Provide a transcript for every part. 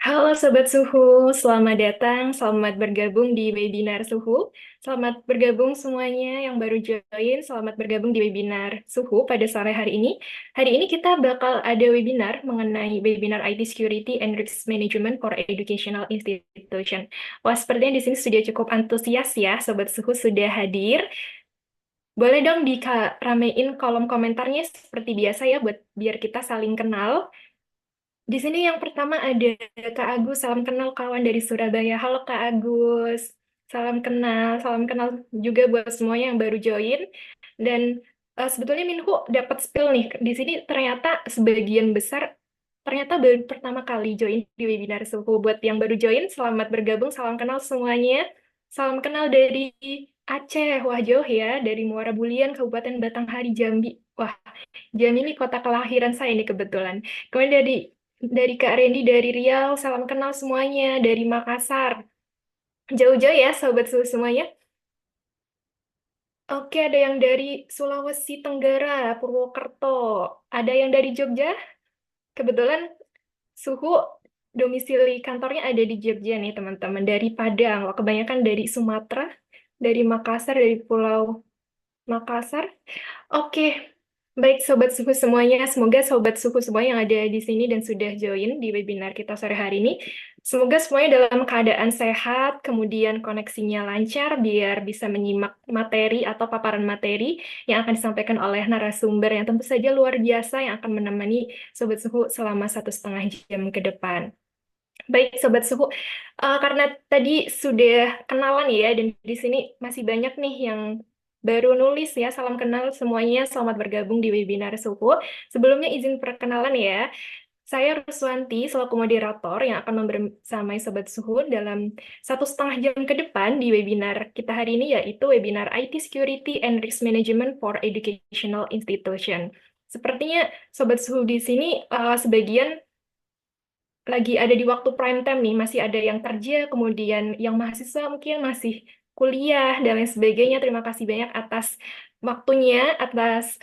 Halo Sobat Suhu, selamat datang, selamat bergabung di webinar Suhu. Selamat bergabung semuanya yang baru join, selamat bergabung di webinar Suhu pada sore hari ini. Hari ini kita bakal ada webinar mengenai webinar IT Security and Risk Management for Educational Institution. Wah, sepertinya di sini sudah cukup antusias ya, Sobat Suhu sudah hadir. Boleh dong ramein kolom komentarnya seperti biasa ya, buat biar kita saling kenal. Di sini yang pertama ada Kak Agus, salam kenal kawan dari Surabaya. Halo Kak Agus, salam kenal juga buat semuanya yang baru join. Dan sebetulnya Minhu dapat spill nih, di sini ternyata sebagian besar ternyata baru pertama kali join di webinar Suhu. Buat yang baru join, selamat bergabung, salam kenal semuanya. Salam kenal dari Aceh, wah jauh ya, dari Muara Bulian, Kabupaten Batanghari, Jambi. Wah, Jambi ini kota kelahiran saya nih kebetulan. Kemudian dari Kak Randy dari Riau, salam kenal semuanya dari Makassar. Jauh-jauh ya sobat semuanya. Oke, ada yang dari Sulawesi Tenggara, Purwokerto. Ada yang dari Jogja. Kebetulan Suhu domisili kantornya ada di Jogja nih teman-teman. Dari Padang, wah, kebanyakan dari Sumatera, dari Makassar, dari Pulau Makassar. Oke, baik Sobat Suhu semuanya, semoga Sobat Suhu semua yang ada di sini dan sudah join di webinar kita sore hari ini, semoga semuanya dalam keadaan sehat, kemudian koneksinya lancar, biar bisa menyimak materi atau paparan materi yang akan disampaikan oleh narasumber yang tentu saja luar biasa yang akan menemani Sobat Suhu selama 1,5 jam ke depan. Baik, Sobat Suhu, karena tadi sudah kenalan ya, dan di sini masih banyak nih yang baru nulis ya, salam kenal semuanya, selamat bergabung di webinar Suhu. Sebelumnya izin perkenalan ya, saya Ruswanti selaku moderator yang akan membersamai Sobat Suhu dalam 1,5 jam ke depan di webinar kita hari ini, yaitu webinar IT Security and Risk Management for Educational Institution. Sepertinya Sobat Suhu di sini sebagian lagi ada di waktu prime time nih, masih ada yang kerja, kemudian yang mahasiswa mungkin masih kuliah, dan lain sebagainya. Terima kasih banyak atas waktunya, atas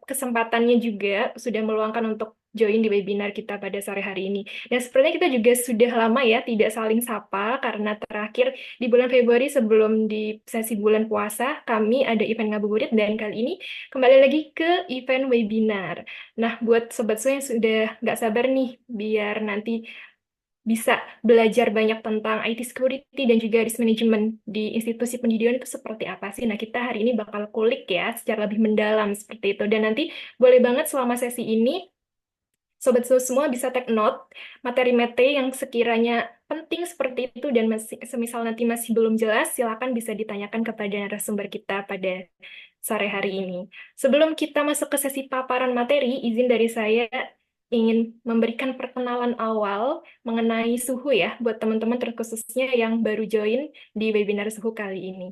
kesempatannya juga sudah meluangkan untuk join di webinar kita pada sore hari ini. Dan sepertinya kita juga sudah lama ya tidak saling sapa, karena terakhir di bulan Februari sebelum di sesi bulan puasa, kami ada event ngabuburit, dan kali ini kembali lagi ke event webinar. Nah, buat sobat saya yang sudah nggak sabar nih, biar nanti bisa belajar banyak tentang IT security dan juga risk management di institusi pendidikan itu seperti apa sih. Nah, kita hari ini bakal kulik ya secara lebih mendalam seperti itu. Dan nanti boleh banget selama sesi ini, sobat semua bisa take note materi-materi yang sekiranya penting seperti itu dan masih, semisal nanti masih belum jelas, silakan bisa ditanyakan kepada narasumber kita pada sore hari ini. Sebelum kita masuk ke sesi paparan materi, izin dari saya ingin memberikan perkenalan awal mengenai suhu ya, buat teman-teman terkhususnya yang baru join di webinar suhu kali ini.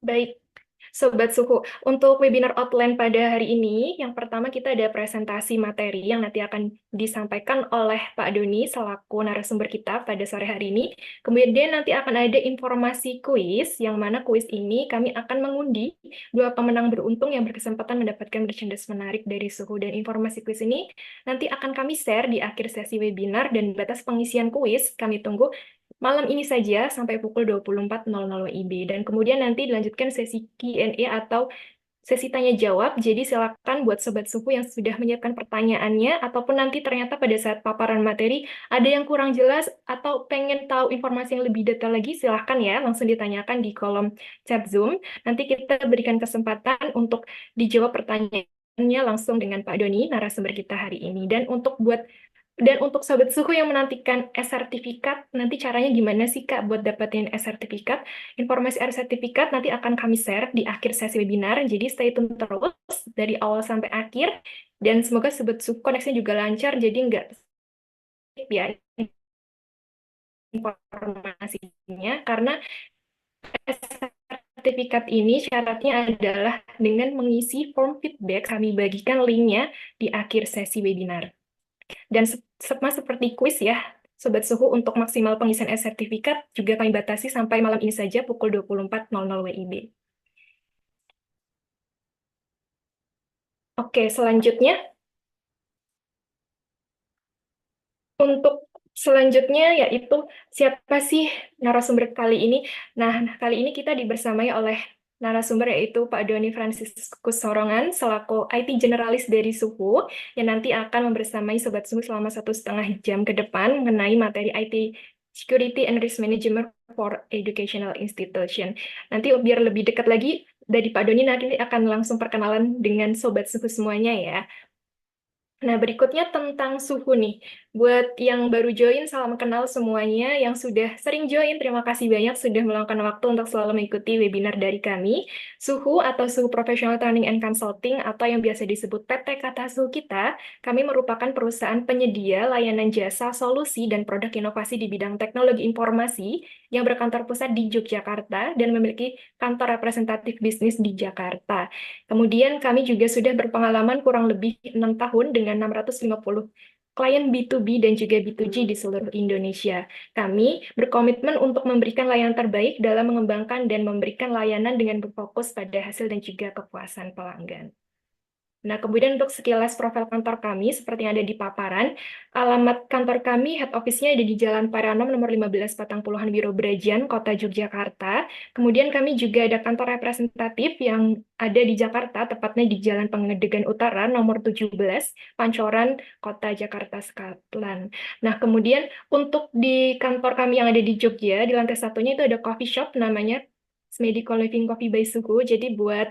Baik, Sobat Suhu, untuk webinar outline pada hari ini, yang pertama kita ada presentasi materi yang nanti akan disampaikan oleh Pak Doni selaku narasumber kita pada sore hari ini. Kemudian nanti akan ada informasi kuis, yang mana kuis ini kami akan mengundi dua pemenang beruntung yang berkesempatan mendapatkan merchandise menarik dari Suhu. Dan informasi kuis ini nanti akan kami share di akhir sesi webinar, dan batas pengisian kuis kami tunggu malam ini saja sampai pukul 24.00 WIB. Dan kemudian nanti dilanjutkan sesi Q&A atau sesi tanya jawab. Jadi silakan buat sobat suku yang sudah menyiapkan pertanyaannya, ataupun nanti ternyata pada saat paparan materi ada yang kurang jelas atau pengen tahu informasi yang lebih detail lagi, silahkan ya langsung ditanyakan di kolom chat Zoom. Nanti kita berikan kesempatan untuk dijawab pertanyaannya langsung dengan Pak Doni, narasumber kita hari ini. Dan untuk sobat suku yang menantikan e-sertifikat, nanti caranya gimana sih Kak buat dapetin e-sertifikat? Informasi e-sertifikat nanti akan kami share di akhir sesi webinar, jadi stay tune terus dari awal sampai akhir, dan semoga sobat suku koneksinya juga lancar, jadi nggak skip ya informasinya, karena e-sertifikat ini syaratnya adalah dengan mengisi form feedback, kami bagikan linknya di akhir sesi webinar. Dan sama seperti kuis ya, Sobat Suhu, untuk maksimal pengisian e-sertifikat juga kami batasi sampai malam ini saja pukul 24.00 WIB. Oke, selanjutnya untuk selanjutnya yaitu siapa sih narasumber kali ini? Nah, kali ini kita dibersamai oleh narasumber yaitu Pak Doni Franciscus Sorongan selaku IT generalis dari Suhu yang nanti akan membersamai Sobat Suhu selama 1,5 jam ke depan mengenai materi IT Security and Risk Management for Educational Institution. Nanti biar lebih dekat lagi dari Pak Doni nanti akan langsung perkenalan dengan Sobat Suhu semuanya ya. Nah, berikutnya tentang suhu nih. Buat yang baru join, salam kenal semuanya. Yang sudah sering join, terima kasih banyak sudah meluangkan waktu untuk selalu mengikuti webinar dari kami. Suhu atau Suhu Professional Training and Consulting atau yang biasa disebut PT Kata Suhu kita, kami merupakan perusahaan penyedia layanan jasa, solusi, dan produk inovasi di bidang teknologi informasi yang berkantor pusat di Yogyakarta dan memiliki kantor representatif bisnis di Jakarta. Kemudian kami juga sudah berpengalaman kurang lebih 6 tahun dengan 650 klien B2B dan juga B2G di seluruh Indonesia. Kami berkomitmen untuk memberikan layanan terbaik dalam mengembangkan dan memberikan layanan dengan berfokus pada hasil dan juga kepuasan pelanggan. Nah, kemudian untuk sekilas profil kantor kami, seperti yang ada di paparan, alamat kantor kami, head office-nya ada di Jalan Paranom nomor 15 Patangpuluhan Wiro Brajan, Kota Yogyakarta. Kemudian kami juga ada kantor representatif yang ada di Jakarta, tepatnya di Jalan Pengedegan Utara nomor 17, Pancoran, Kota Jakarta Selatan. Nah, kemudian untuk di kantor kami yang ada di Jogja, di lantai satunya itu ada coffee shop namanya Smedi Co-Living Coffee by Suhu. Jadi buat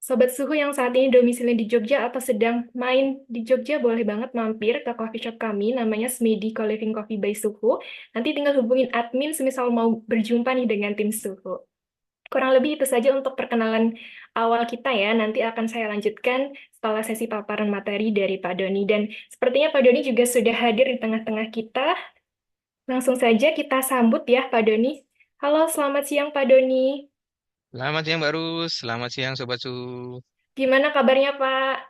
Sobat Suhu yang saat ini domisili di Jogja atau sedang main di Jogja, boleh banget mampir ke coffee shop kami, namanya Smedi Co-Living Coffee by Suhu. Nanti tinggal hubungin admin semisal mau berjumpa nih dengan tim Suhu. Kurang lebih itu saja untuk perkenalan awal kita ya. Nanti akan saya lanjutkan setelah sesi paparan materi dari Pak Doni. Dan sepertinya Pak Doni juga sudah hadir di tengah-tengah kita. Langsung saja kita sambut ya Pak Doni. Halo, selamat siang Pak Doni. Selamat siang Mbak Rus, selamat siang Sobat Su. Gimana kabarnya Pak?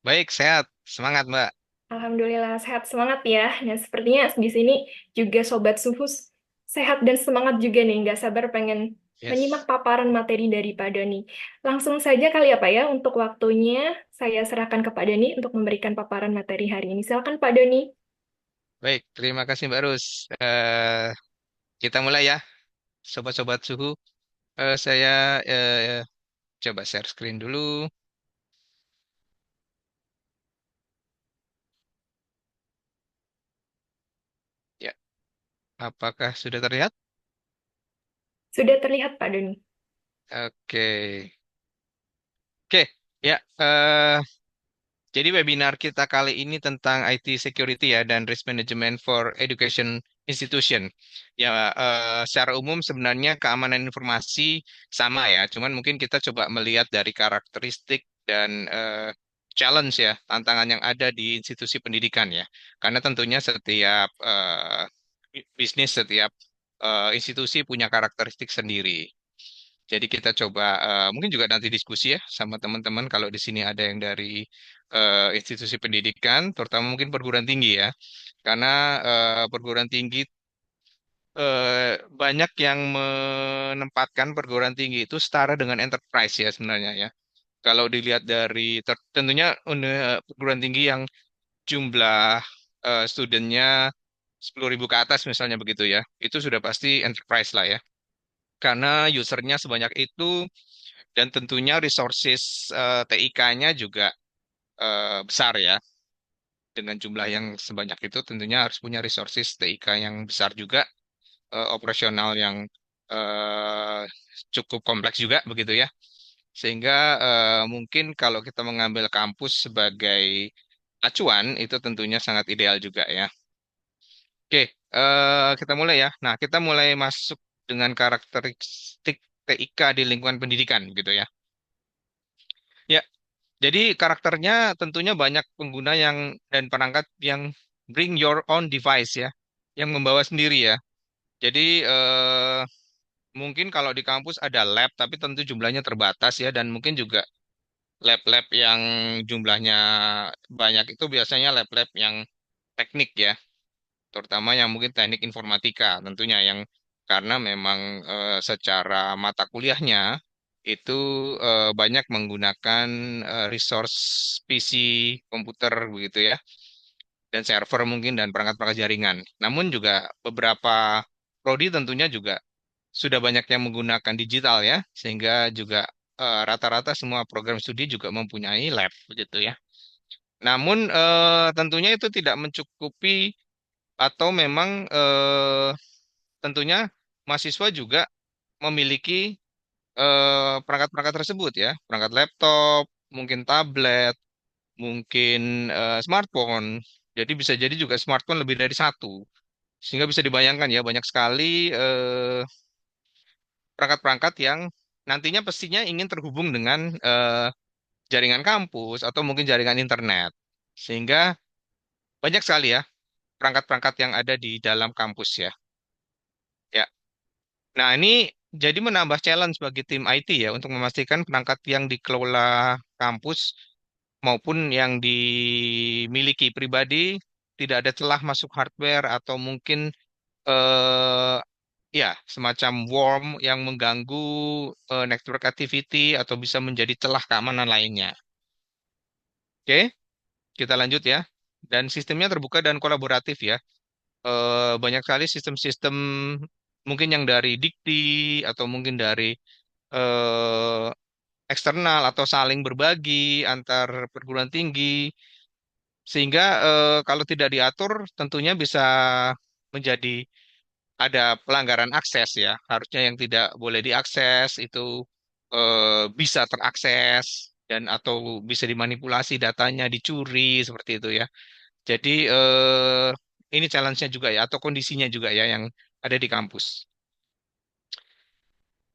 Baik, sehat, semangat Mbak. Alhamdulillah sehat semangat ya. Nah, sepertinya di sini juga Sobat Suhus sehat dan semangat juga nih. Nggak sabar pengen menyimak Yes. paparan materi dari Pak Doni. Langsung saja kali ya Pak ya, untuk waktunya saya serahkan ke Pak Doni untuk memberikan paparan materi hari ini. Silakan Pak Doni. Baik, terima kasih Mbak Rus. Kita mulai ya, Sobat-Sobat Suhu. Saya coba share screen dulu. Ya, apakah sudah terlihat? Sudah terlihat Pak Doni. Oke, oke. Ya, jadi webinar kita kali ini tentang IT security ya dan risk management for education institution. Ya, secara umum sebenarnya keamanan informasi sama ya, cuman mungkin kita coba melihat dari karakteristik dan challenge ya, tantangan yang ada di institusi pendidikan ya. Karena tentunya setiap bisnis, setiap institusi punya karakteristik sendiri. Jadi kita coba mungkin juga nanti diskusi ya sama teman-teman kalau di sini ada yang dari institusi pendidikan, terutama mungkin perguruan tinggi ya. Karena perguruan tinggi banyak yang menempatkan perguruan tinggi itu setara dengan enterprise ya sebenarnya ya. Kalau dilihat dari tentunya perguruan tinggi yang jumlah studentnya 10.000 ke atas misalnya begitu ya, itu sudah pasti enterprise lah ya. Karena usernya sebanyak itu dan tentunya resources TIK-nya juga besar ya. Dengan jumlah yang sebanyak itu tentunya harus punya resources TIK yang besar juga, operasional yang eh, cukup kompleks juga begitu ya. Sehingga mungkin kalau kita mengambil kampus sebagai acuan itu tentunya sangat ideal juga ya. Oke, kita mulai ya. Nah, kita mulai masuk dengan karakteristik TIK di lingkungan pendidikan gitu ya. Ya, jadi karakternya tentunya banyak pengguna yang dan perangkat yang bring your own device ya, yang membawa sendiri ya. Jadi mungkin kalau di kampus ada lab, tapi tentu jumlahnya terbatas ya, dan mungkin juga lab-lab yang jumlahnya banyak itu biasanya lab-lab yang teknik ya, terutama yang mungkin teknik informatika tentunya yang karena memang secara mata kuliahnya itu banyak menggunakan resource PC komputer begitu ya, dan server mungkin dan perangkat-perangkat jaringan. Namun juga beberapa prodi tentunya juga sudah banyak yang menggunakan digital ya, sehingga juga rata-rata semua program studi juga mempunyai lab begitu ya. Namun tentunya itu tidak mencukupi atau memang tentunya mahasiswa juga memiliki perangkat-perangkat tersebut ya, perangkat laptop, mungkin tablet, mungkin smartphone. Jadi bisa jadi juga smartphone lebih dari satu. Sehingga bisa dibayangkan ya banyak sekali perangkat-perangkat yang nantinya pastinya ingin terhubung dengan jaringan kampus atau mungkin jaringan internet. Sehingga banyak sekali ya perangkat-perangkat yang ada di dalam kampus ya. Ya. Nah, ini jadi menambah challenge bagi tim IT ya untuk memastikan perangkat yang dikelola kampus maupun yang dimiliki pribadi tidak ada celah masuk hardware atau mungkin eh, ya semacam worm yang mengganggu network activity atau bisa menjadi celah keamanan lainnya. Oke, kita lanjut ya. Dan sistemnya terbuka dan kolaboratif ya. Banyak sekali sistem-sistem mungkin yang dari Dikti atau mungkin dari eh, eksternal atau saling berbagi antar perguruan tinggi sehingga kalau tidak diatur tentunya bisa menjadi ada pelanggaran akses ya. Harusnya yang tidak boleh diakses itu bisa terakses dan atau bisa dimanipulasi datanya, dicuri seperti itu ya. Jadi ini challenge-nya juga ya atau kondisinya juga ya yang ada di kampus.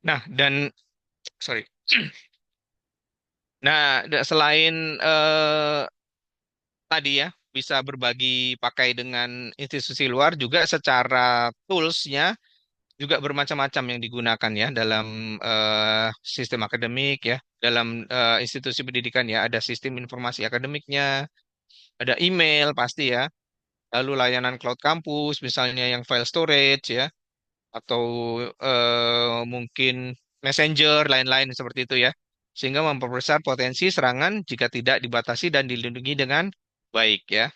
Nah, dan sorry. Nah, selain tadi ya bisa berbagi pakai dengan institusi luar juga secara tools-nya juga bermacam-macam yang digunakan ya dalam sistem akademik ya, dalam institusi pendidikan ya, ada sistem informasi akademiknya, ada email pasti ya, lalu layanan cloud kampus misalnya yang file storage ya, atau mungkin messenger lain-lain seperti itu ya, sehingga memperbesar potensi serangan jika tidak dibatasi dan dilindungi dengan baik ya.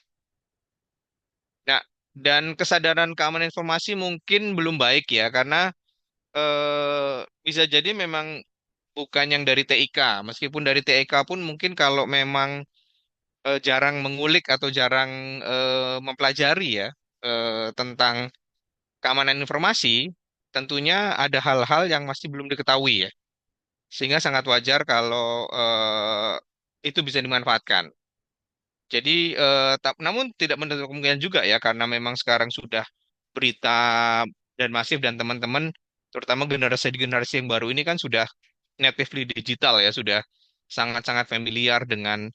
Nah, dan kesadaran keamanan informasi mungkin belum baik ya, karena bisa jadi memang bukan yang dari TIK. Meskipun dari TIK pun mungkin kalau memang jarang mengulik atau jarang mempelajari ya tentang keamanan informasi, tentunya ada hal-hal yang masih belum diketahui ya. Sehingga sangat wajar kalau itu bisa dimanfaatkan. Jadi, namun tidak menutup kemungkinan juga ya, karena memang sekarang sudah berita dan masif dan teman-teman, terutama generasi-generasi yang baru ini kan sudah natively digital ya, sudah sangat-sangat familiar dengan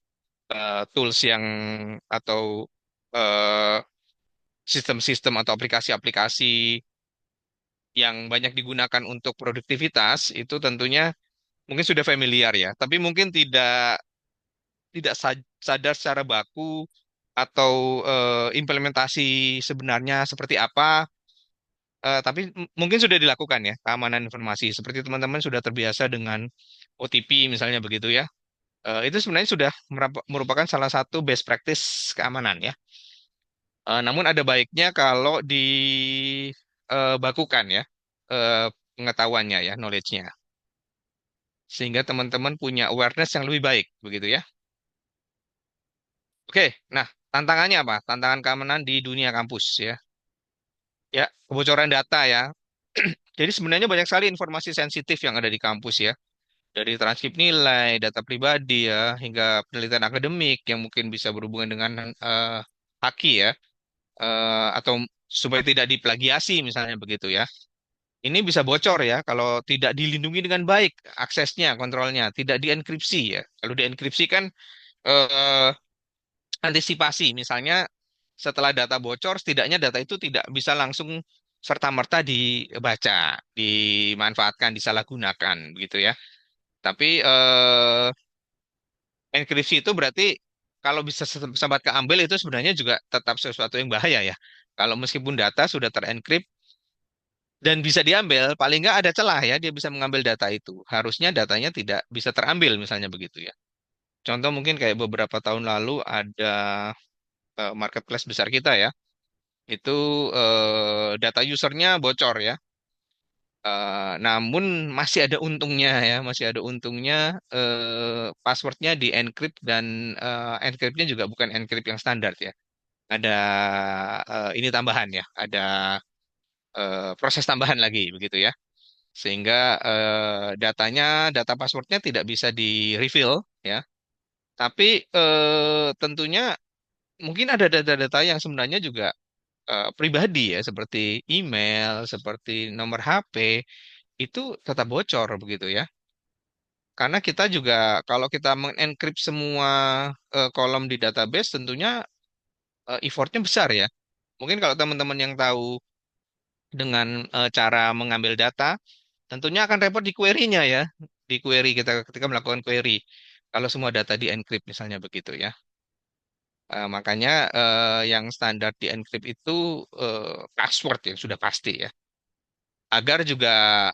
tools yang atau eh, sistem-sistem atau aplikasi-aplikasi yang banyak digunakan untuk produktivitas itu tentunya mungkin sudah familiar ya, tapi mungkin tidak sadar secara baku atau implementasi sebenarnya seperti apa. Tapi mungkin sudah dilakukan ya keamanan informasi. Seperti teman-teman sudah terbiasa dengan OTP misalnya begitu ya. Itu sebenarnya sudah merupakan salah satu best practice keamanan ya. Namun ada baiknya kalau dibakukan ya pengetahuannya ya, knowledge-nya. Sehingga teman-teman punya awareness yang lebih baik begitu ya. Oke, nah tantangannya apa? Tantangan keamanan di dunia kampus ya. Ya, kebocoran data ya. Jadi sebenarnya banyak sekali informasi sensitif yang ada di kampus ya. Dari transkrip nilai, data pribadi ya, hingga penelitian akademik yang mungkin bisa berhubungan dengan haki ya, atau supaya tidak diplagiasi misalnya begitu ya. Ini bisa bocor ya kalau tidak dilindungi dengan baik aksesnya, kontrolnya, tidak dienkripsi ya. Kalau dienkripsi kan eh, antisipasi, misalnya setelah data bocor, setidaknya data itu tidak bisa langsung serta-merta dibaca, dimanfaatkan, disalahgunakan begitu ya. Tapi enkripsi itu berarti kalau bisa sempat keambil itu sebenarnya juga tetap sesuatu yang bahaya ya. Kalau meskipun data sudah terenkrip, dan bisa diambil, paling nggak ada celah ya, dia bisa mengambil data itu. Harusnya datanya tidak bisa terambil, misalnya begitu ya. Contoh mungkin kayak beberapa tahun lalu ada marketplace besar kita ya, itu data usernya bocor ya. Namun masih ada untungnya ya, masih ada untungnya passwordnya di encrypt dan encryptnya juga bukan encrypt yang standar ya. Ada ini tambahan ya, ada proses tambahan lagi begitu ya. Sehingga data passwordnya tidak bisa di reveal ya. Tapi tentunya mungkin ada data-data yang sebenarnya juga pribadi ya, seperti email, seperti nomor HP itu tetap bocor begitu ya. Karena kita juga kalau kita mengencrypt semua kolom di database tentunya effortnya besar ya. Mungkin kalau teman-teman yang tahu dengan cara mengambil data, tentunya akan repot di query-nya ya. Di query kita ketika melakukan query. Kalau semua data di encrypt misalnya begitu ya. Makanya yang standar di encrypt itu password yang sudah pasti ya. Agar juga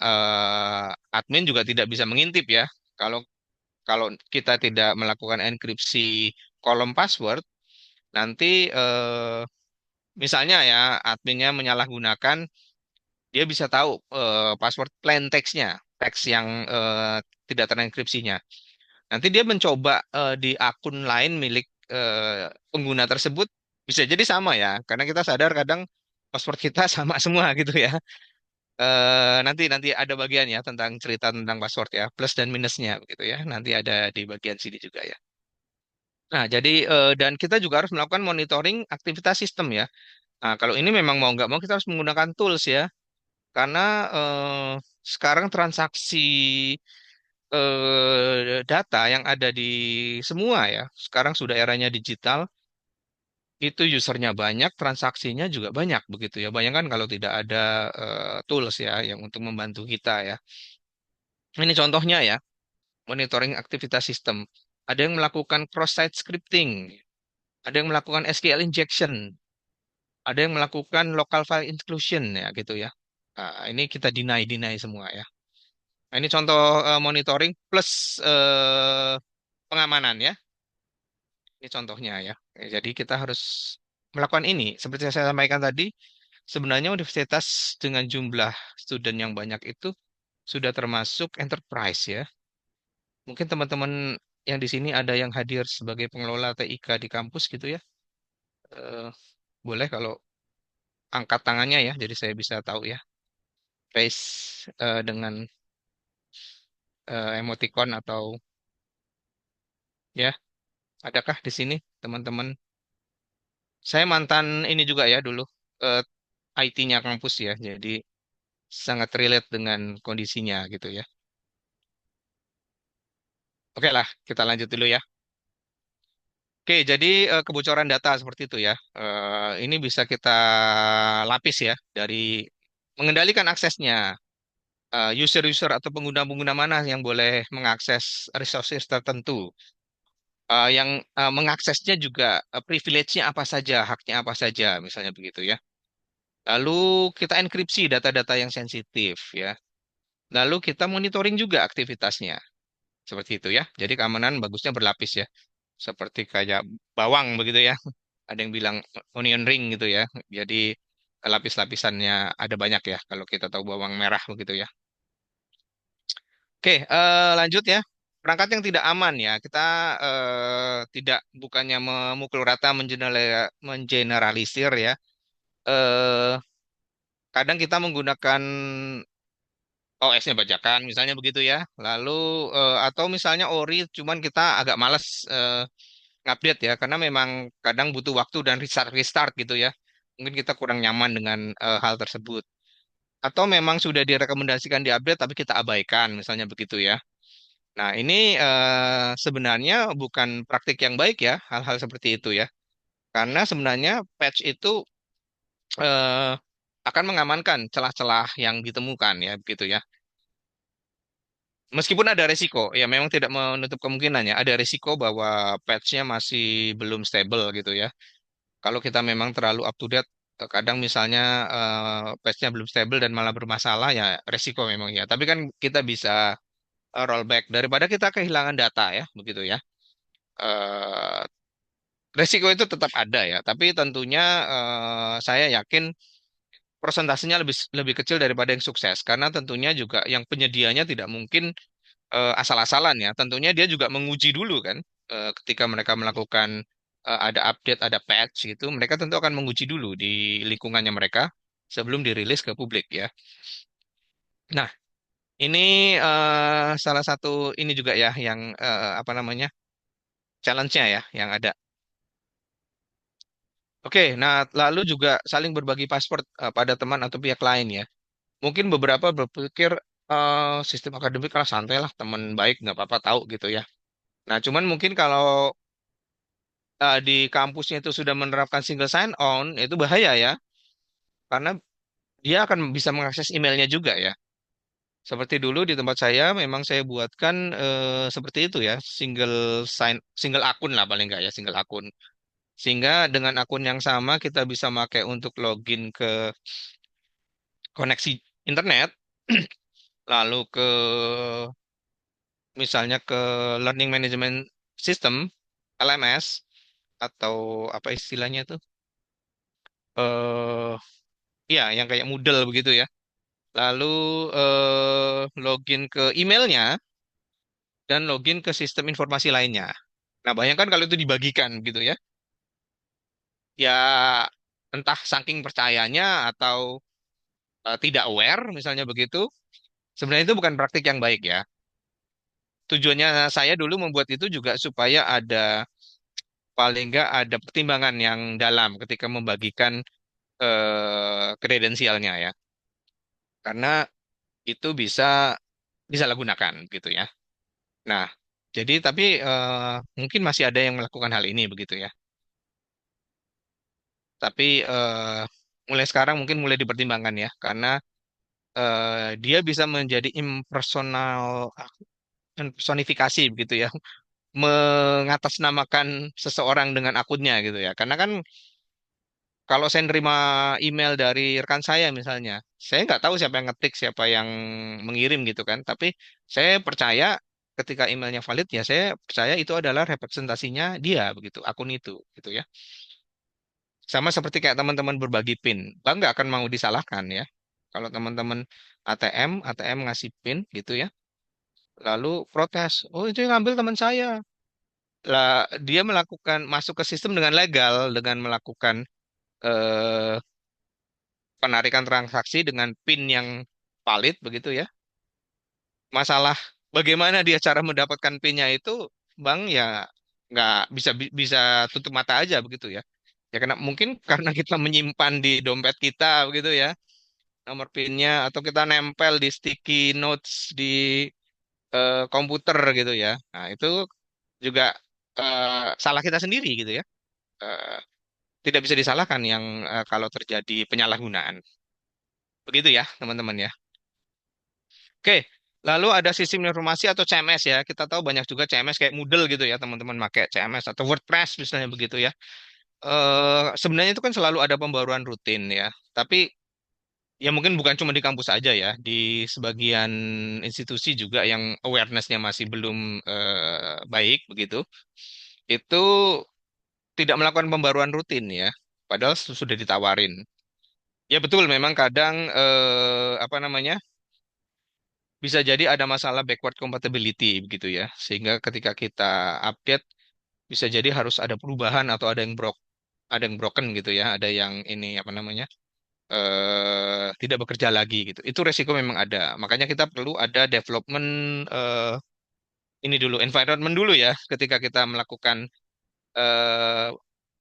admin juga tidak bisa mengintip ya. Kalau kalau kita tidak melakukan enkripsi kolom password, nanti misalnya ya adminnya menyalahgunakan, dia bisa tahu password plain text-nya, teks yang tidak terenkripsinya. Nanti dia mencoba di akun lain milik pengguna tersebut, bisa jadi sama ya, karena kita sadar kadang password kita sama semua gitu ya. Nanti nanti ada bagian ya tentang cerita tentang password ya, plus dan minusnya gitu ya. Nanti ada di bagian sini juga ya. Nah, jadi dan kita juga harus melakukan monitoring aktivitas sistem ya. Nah, kalau ini memang mau nggak mau kita harus menggunakan tools ya, karena sekarang transaksi data yang ada di semua ya, sekarang sudah eranya digital, itu usernya banyak, transaksinya juga banyak begitu ya. Bayangkan kalau tidak ada tools ya yang untuk membantu kita ya. Ini contohnya ya, monitoring aktivitas sistem. Ada yang melakukan cross-site scripting, ada yang melakukan SQL injection, ada yang melakukan local file inclusion ya gitu ya. Ini kita deny semua ya. Nah, ini contoh monitoring plus pengamanan ya. Ini contohnya ya. Jadi kita harus melakukan ini. Seperti yang saya sampaikan tadi, sebenarnya universitas dengan jumlah student yang banyak itu sudah termasuk enterprise ya. Mungkin teman-teman yang di sini ada yang hadir sebagai pengelola TIK di kampus gitu ya. Eh, boleh kalau angkat tangannya ya, jadi saya bisa tahu ya. Face dengan emoticon atau ya, adakah di sini teman-teman? Saya mantan ini juga ya dulu eh, IT-nya kampus ya, jadi sangat relate dengan kondisinya gitu ya. Oke lah, kita lanjut dulu ya. Oke, jadi kebocoran data seperti itu ya. Ini bisa kita lapis ya dari mengendalikan aksesnya. User-user atau pengguna-pengguna mana yang boleh mengakses resources tertentu. Yang mengaksesnya juga privilege-nya apa saja, haknya apa saja, misalnya begitu ya. Lalu kita enkripsi data-data yang sensitif ya. Lalu kita monitoring juga aktivitasnya. Seperti itu ya. Jadi keamanan bagusnya berlapis ya. Seperti kayak bawang begitu ya. Ada yang bilang onion ring gitu ya. Jadi lapis-lapisannya ada banyak ya kalau kita tahu bawang merah begitu ya. Oke, lanjut ya. Perangkat yang tidak aman ya. Kita tidak bukannya memukul rata mengeneralisir ya. Eh, kadang kita menggunakan OS-nya bajakan misalnya begitu ya. Lalu atau misalnya Ori cuman kita agak malas ngupdate ya karena memang kadang butuh waktu dan restart restart gitu ya. Mungkin kita kurang nyaman dengan hal tersebut. Atau memang sudah direkomendasikan diupdate tapi kita abaikan misalnya begitu ya. Nah, ini sebenarnya bukan praktik yang baik ya, hal-hal seperti itu ya. Karena sebenarnya patch itu eh, akan mengamankan celah-celah yang ditemukan ya, begitu ya. Meskipun ada resiko, ya memang tidak menutup kemungkinannya. Ada resiko bahwa patch-nya masih belum stable gitu ya. Kalau kita memang terlalu up to date, Kadang misalnya patch-nya belum stable dan malah bermasalah ya resiko memang ya. Tapi kan kita bisa rollback daripada kita kehilangan data ya, begitu ya. Eh, Resiko itu tetap ada ya, tapi tentunya saya yakin persentasenya lebih lebih kecil daripada yang sukses karena tentunya juga yang penyedianya tidak mungkin asal-asalan ya. Tentunya dia juga menguji dulu kan. Ketika mereka melakukan ada update, ada patch gitu, mereka tentu akan menguji dulu di lingkungannya mereka sebelum dirilis ke publik ya. Nah, ini salah satu ini juga ya yang apa namanya challenge-nya ya yang ada. Oke, nah lalu juga saling berbagi password pada teman atau pihak lain ya. Mungkin beberapa berpikir sistem akademik lah santai lah, teman baik nggak apa-apa tahu gitu ya. Nah, cuman mungkin kalau di kampusnya itu sudah menerapkan single sign on, itu bahaya ya, karena dia akan bisa mengakses emailnya juga ya. Seperti dulu di tempat saya, memang saya buatkan seperti itu ya, single akun lah paling nggak ya, single akun. Sehingga dengan akun yang sama kita bisa pakai untuk login ke koneksi internet, lalu ke misalnya ke Learning Management System, LMS, atau apa istilahnya itu? eh ya, yang kayak Moodle begitu ya. Lalu login ke emailnya dan login ke sistem informasi lainnya. Nah, bayangkan kalau itu dibagikan gitu ya. Ya entah saking percayanya atau tidak aware misalnya begitu. Sebenarnya itu bukan praktik yang baik ya. Tujuannya saya dulu membuat itu juga supaya ada paling nggak ada pertimbangan yang dalam ketika membagikan kredensialnya ya. Karena itu bisa disalahgunakan gitu ya. Nah, jadi tapi mungkin masih ada yang melakukan hal ini begitu ya. Tapi mulai sekarang mungkin mulai dipertimbangkan ya, karena dia bisa menjadi impersonal personifikasi begitu ya, mengatasnamakan seseorang dengan akunnya gitu ya. Karena kan kalau saya nerima email dari rekan saya misalnya, saya nggak tahu siapa yang ngetik, siapa yang mengirim gitu kan. Tapi saya percaya ketika emailnya valid ya saya percaya itu adalah representasinya dia begitu, akun itu gitu ya. Sama seperti kayak teman-teman berbagi PIN. Bang nggak akan mau disalahkan ya. Kalau teman-teman ATM ngasih PIN gitu ya. Lalu protes, oh itu yang ngambil teman saya. Lah dia melakukan masuk ke sistem dengan legal dengan melakukan eh, penarikan transaksi dengan PIN yang valid begitu ya. Masalah bagaimana dia cara mendapatkan PIN-nya itu, Bang ya nggak bisa tutup mata aja begitu ya. Ya karena mungkin karena kita menyimpan di dompet kita begitu ya nomor PIN-nya atau kita nempel di sticky notes di komputer gitu ya. Nah, itu juga salah kita sendiri gitu ya. Eh, Tidak bisa disalahkan yang kalau terjadi penyalahgunaan. Begitu ya, teman-teman ya. Oke, lalu ada sistem informasi atau CMS ya. Kita tahu banyak juga CMS kayak Moodle gitu ya, teman-teman pakai CMS atau WordPress misalnya begitu ya. Sebenarnya itu kan selalu ada pembaruan rutin ya. Tapi ya mungkin bukan cuma di kampus aja ya, di sebagian institusi juga yang awareness-nya masih belum baik begitu. Itu tidak melakukan pembaruan rutin ya, padahal sudah ditawarin. Ya betul, memang kadang apa namanya bisa jadi ada masalah backward compatibility begitu ya, sehingga ketika kita update bisa jadi harus ada perubahan atau ada yang broken gitu ya, ada yang ini apa namanya tidak bekerja lagi gitu. Itu resiko memang ada. Makanya kita perlu ada development ini dulu, environment dulu ya, ketika kita melakukan eh,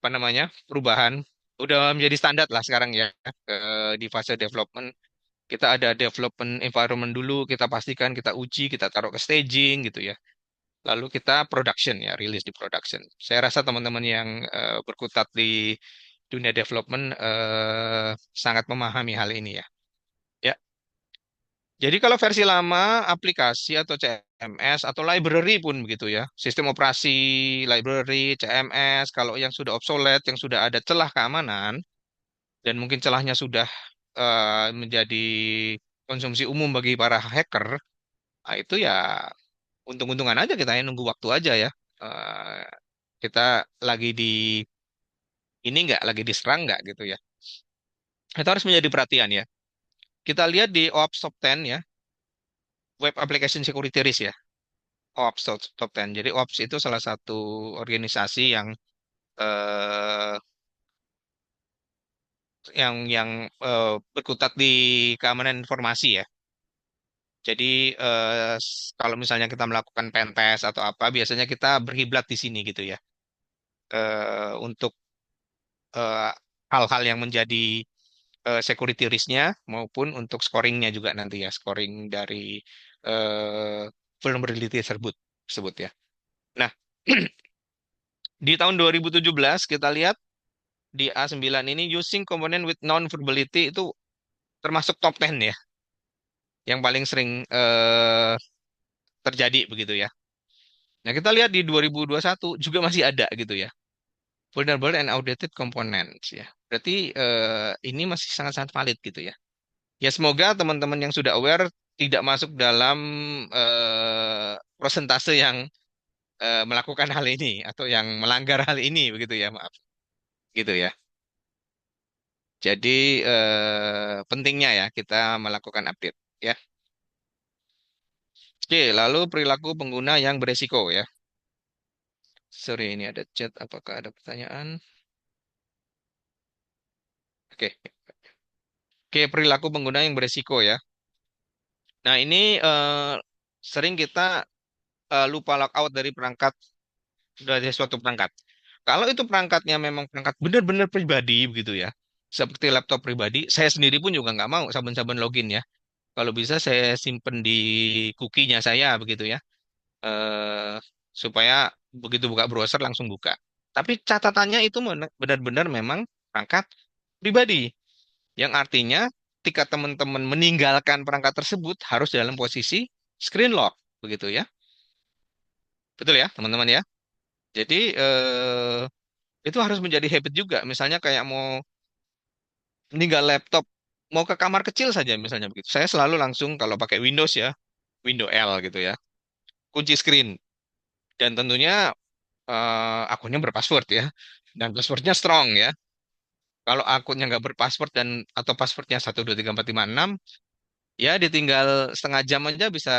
apa namanya perubahan. Udah menjadi standar lah sekarang ya di fase development. Kita ada development environment dulu, kita pastikan, kita uji, kita taruh ke staging gitu ya. Lalu kita production ya, rilis di production. Saya rasa teman-teman yang berkutat di dunia development sangat memahami hal ini ya. Ya, jadi kalau versi lama aplikasi atau CMS atau library pun begitu ya. Sistem operasi library, CMS, kalau yang sudah obsolete, yang sudah ada celah keamanan, dan mungkin celahnya sudah menjadi konsumsi umum bagi para hacker, nah itu ya untung-untungan aja kita ya nunggu waktu aja ya. Eh, kita lagi di ini nggak, lagi diserang nggak gitu ya. Itu harus menjadi perhatian ya. Kita lihat di OWASP Top 10 ya, Web Application Security Risk ya, OWASP Top 10. Jadi OWASP itu salah satu organisasi eh, yang berkutat di keamanan informasi ya. Jadi kalau misalnya kita melakukan pentest atau apa, biasanya kita berkiblat di sini gitu ya. Untuk eh, hal-hal yang menjadi security risk-nya maupun untuk scoring-nya juga nanti ya, scoring dari vulnerability tersebut ya. Nah, di tahun 2017 kita lihat di A9 ini using component with non-vulnerability itu termasuk top 10 ya, yang paling sering terjadi begitu ya. Nah, kita lihat di 2021 juga masih ada gitu ya. Vulnerable and outdated components ya. Berarti ini masih sangat-sangat valid gitu ya. Ya semoga teman-teman yang sudah aware tidak masuk dalam prosentase yang melakukan hal ini atau yang melanggar hal ini begitu ya, maaf. Gitu ya. Jadi pentingnya ya kita melakukan update ya. Oke, lalu perilaku pengguna yang beresiko ya. Sorry, ini ada chat. Apakah ada pertanyaan? Oke. Oke, perilaku pengguna yang beresiko ya. Nah, ini sering kita lupa logout dari suatu perangkat. Kalau itu perangkatnya memang perangkat benar-benar pribadi begitu ya, seperti laptop pribadi, saya sendiri pun juga nggak mau saben-saben login ya. Kalau bisa saya simpen di cookie-nya saya begitu ya, eh, supaya begitu buka browser langsung buka. Tapi catatannya itu benar-benar memang perangkat pribadi, yang artinya ketika teman-teman meninggalkan perangkat tersebut harus dalam posisi screen lock begitu ya. Betul ya, teman-teman ya. Jadi itu harus menjadi habit juga. Misalnya kayak mau meninggal laptop, mau ke kamar kecil saja misalnya begitu. Saya selalu langsung kalau pakai Windows ya, Windows L gitu ya, kunci screen. Dan tentunya akunnya berpassword ya. Dan passwordnya strong ya. Kalau akunnya nggak berpassword dan atau passwordnya 1234566, ya ditinggal setengah jam aja bisa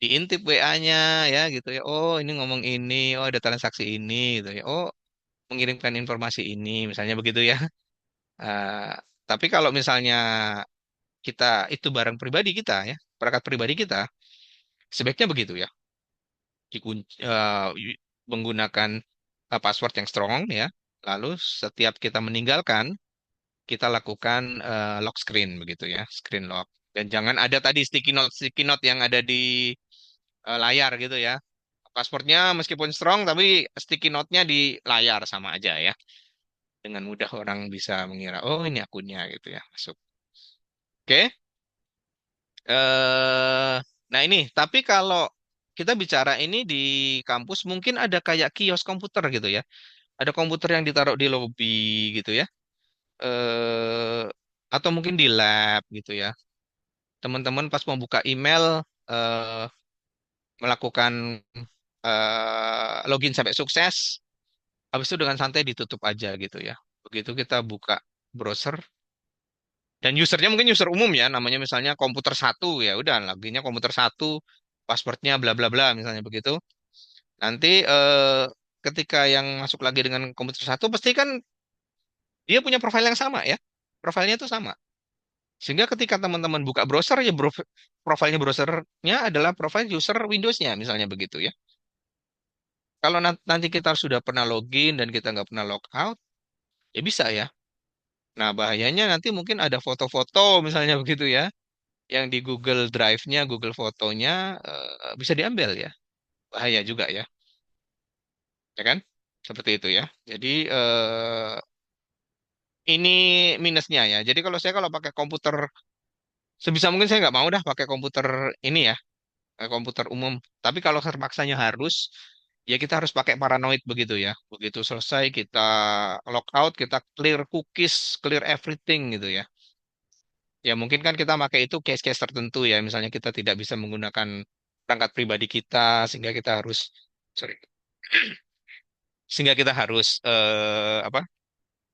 diintip WA-nya ya gitu ya. Oh ini ngomong ini, oh ada transaksi ini gitu ya. Oh mengirimkan informasi ini, misalnya begitu ya. Eh, tapi kalau misalnya kita itu barang pribadi kita ya, perangkat pribadi kita, sebaiknya begitu ya. Menggunakan password yang strong ya. Lalu setiap kita meninggalkan, kita lakukan lock screen begitu ya, screen lock. Dan jangan ada tadi sticky note yang ada di layar gitu ya. Passwordnya meskipun strong, tapi sticky note-nya di layar sama aja ya. Dengan mudah orang bisa mengira, oh ini akunnya gitu ya, masuk. Oke. eh nah ini, tapi kalau kita bicara ini di kampus mungkin ada kayak kios komputer gitu ya. Ada komputer yang ditaruh di lobi gitu ya. Eh atau mungkin di lab gitu ya. Teman-teman pas mau buka email eh melakukan login sampai sukses, habis itu dengan santai ditutup aja gitu ya. Begitu kita buka browser dan usernya mungkin user umum ya, namanya misalnya komputer satu ya udah loginnya komputer satu, passwordnya bla bla bla misalnya begitu. Nanti ketika yang masuk lagi dengan komputer satu pasti kan dia punya profil yang sama ya. Profilnya itu sama. Sehingga ketika teman-teman buka browser ya profilnya browsernya adalah profil user Windows-nya misalnya begitu ya. Kalau nanti kita sudah pernah login dan kita nggak pernah logout, ya bisa ya. Nah bahayanya nanti mungkin ada foto-foto misalnya begitu ya, yang di Google Drive-nya, Google Fotonya bisa diambil ya. Bahaya juga ya kan? Seperti itu ya. Jadi ini minusnya ya. Jadi kalau pakai komputer sebisa mungkin saya nggak mau dah pakai komputer ini ya, komputer umum. Tapi kalau terpaksanya harus, ya kita harus pakai paranoid begitu ya. Begitu selesai kita log out, kita clear cookies, clear everything gitu ya. Ya mungkin kan kita pakai itu case-case tertentu ya. Misalnya kita tidak bisa menggunakan perangkat pribadi kita sehingga kita harus sorry, sehingga kita harus apa?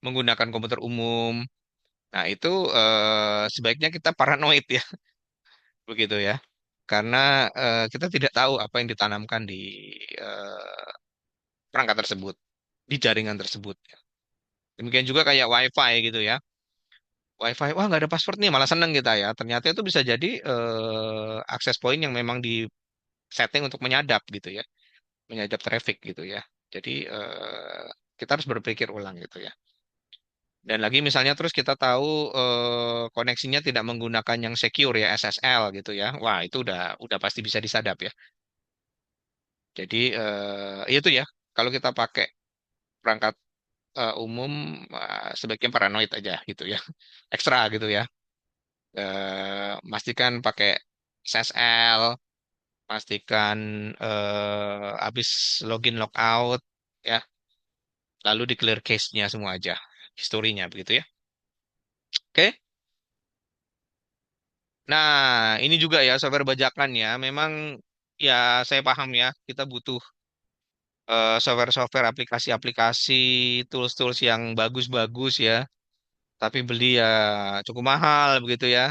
Menggunakan komputer umum. Nah, itu sebaiknya kita paranoid ya, begitu ya. Karena kita tidak tahu apa yang ditanamkan di perangkat tersebut, di jaringan tersebut. Demikian juga kayak WiFi gitu ya. WiFi, wah nggak ada password nih, malah seneng kita ya. Ternyata itu bisa jadi akses point yang memang di setting untuk menyadap gitu ya, menyadap traffic gitu ya. Jadi kita harus berpikir ulang gitu ya. Dan lagi misalnya terus kita tahu koneksinya tidak menggunakan yang secure ya SSL gitu ya. Wah, itu udah pasti bisa disadap ya. Jadi itu ya. Kalau kita pakai perangkat umum sebaiknya paranoid aja gitu ya. Ekstra gitu ya. Pastikan pakai SSL, pastikan habis login logout ya. Lalu di clear cache-nya semua aja. Historinya begitu ya. Oke. Nah, ini juga ya software bajakan ya. Memang ya saya paham ya, kita butuh software-software aplikasi-aplikasi, tools-tools yang bagus-bagus ya. Tapi beli ya cukup mahal begitu ya.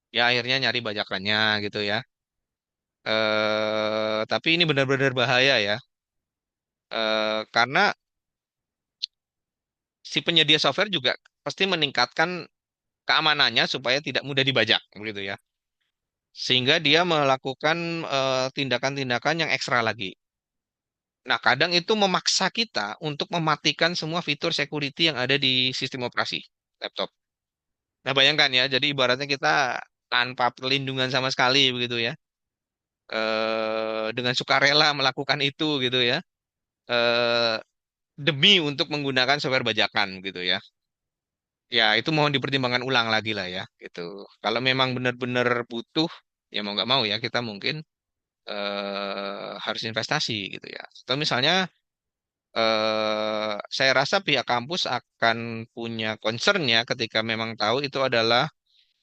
Ya akhirnya nyari bajakannya gitu ya. Tapi ini benar-benar bahaya ya. Karena si penyedia software juga pasti meningkatkan keamanannya supaya tidak mudah dibajak begitu ya. Sehingga dia melakukan tindakan-tindakan yang ekstra lagi. Nah, kadang itu memaksa kita untuk mematikan semua fitur security yang ada di sistem operasi laptop. Nah, bayangkan ya, jadi ibaratnya kita tanpa perlindungan sama sekali begitu ya, dengan sukarela melakukan itu gitu ya, eh, demi untuk menggunakan software bajakan gitu ya. Ya, itu mohon dipertimbangkan ulang lagi lah ya, gitu. Kalau memang benar-benar butuh, ya mau nggak mau ya kita mungkin harus investasi gitu ya. Atau misalnya saya rasa pihak kampus akan punya concern ya ketika memang tahu itu adalah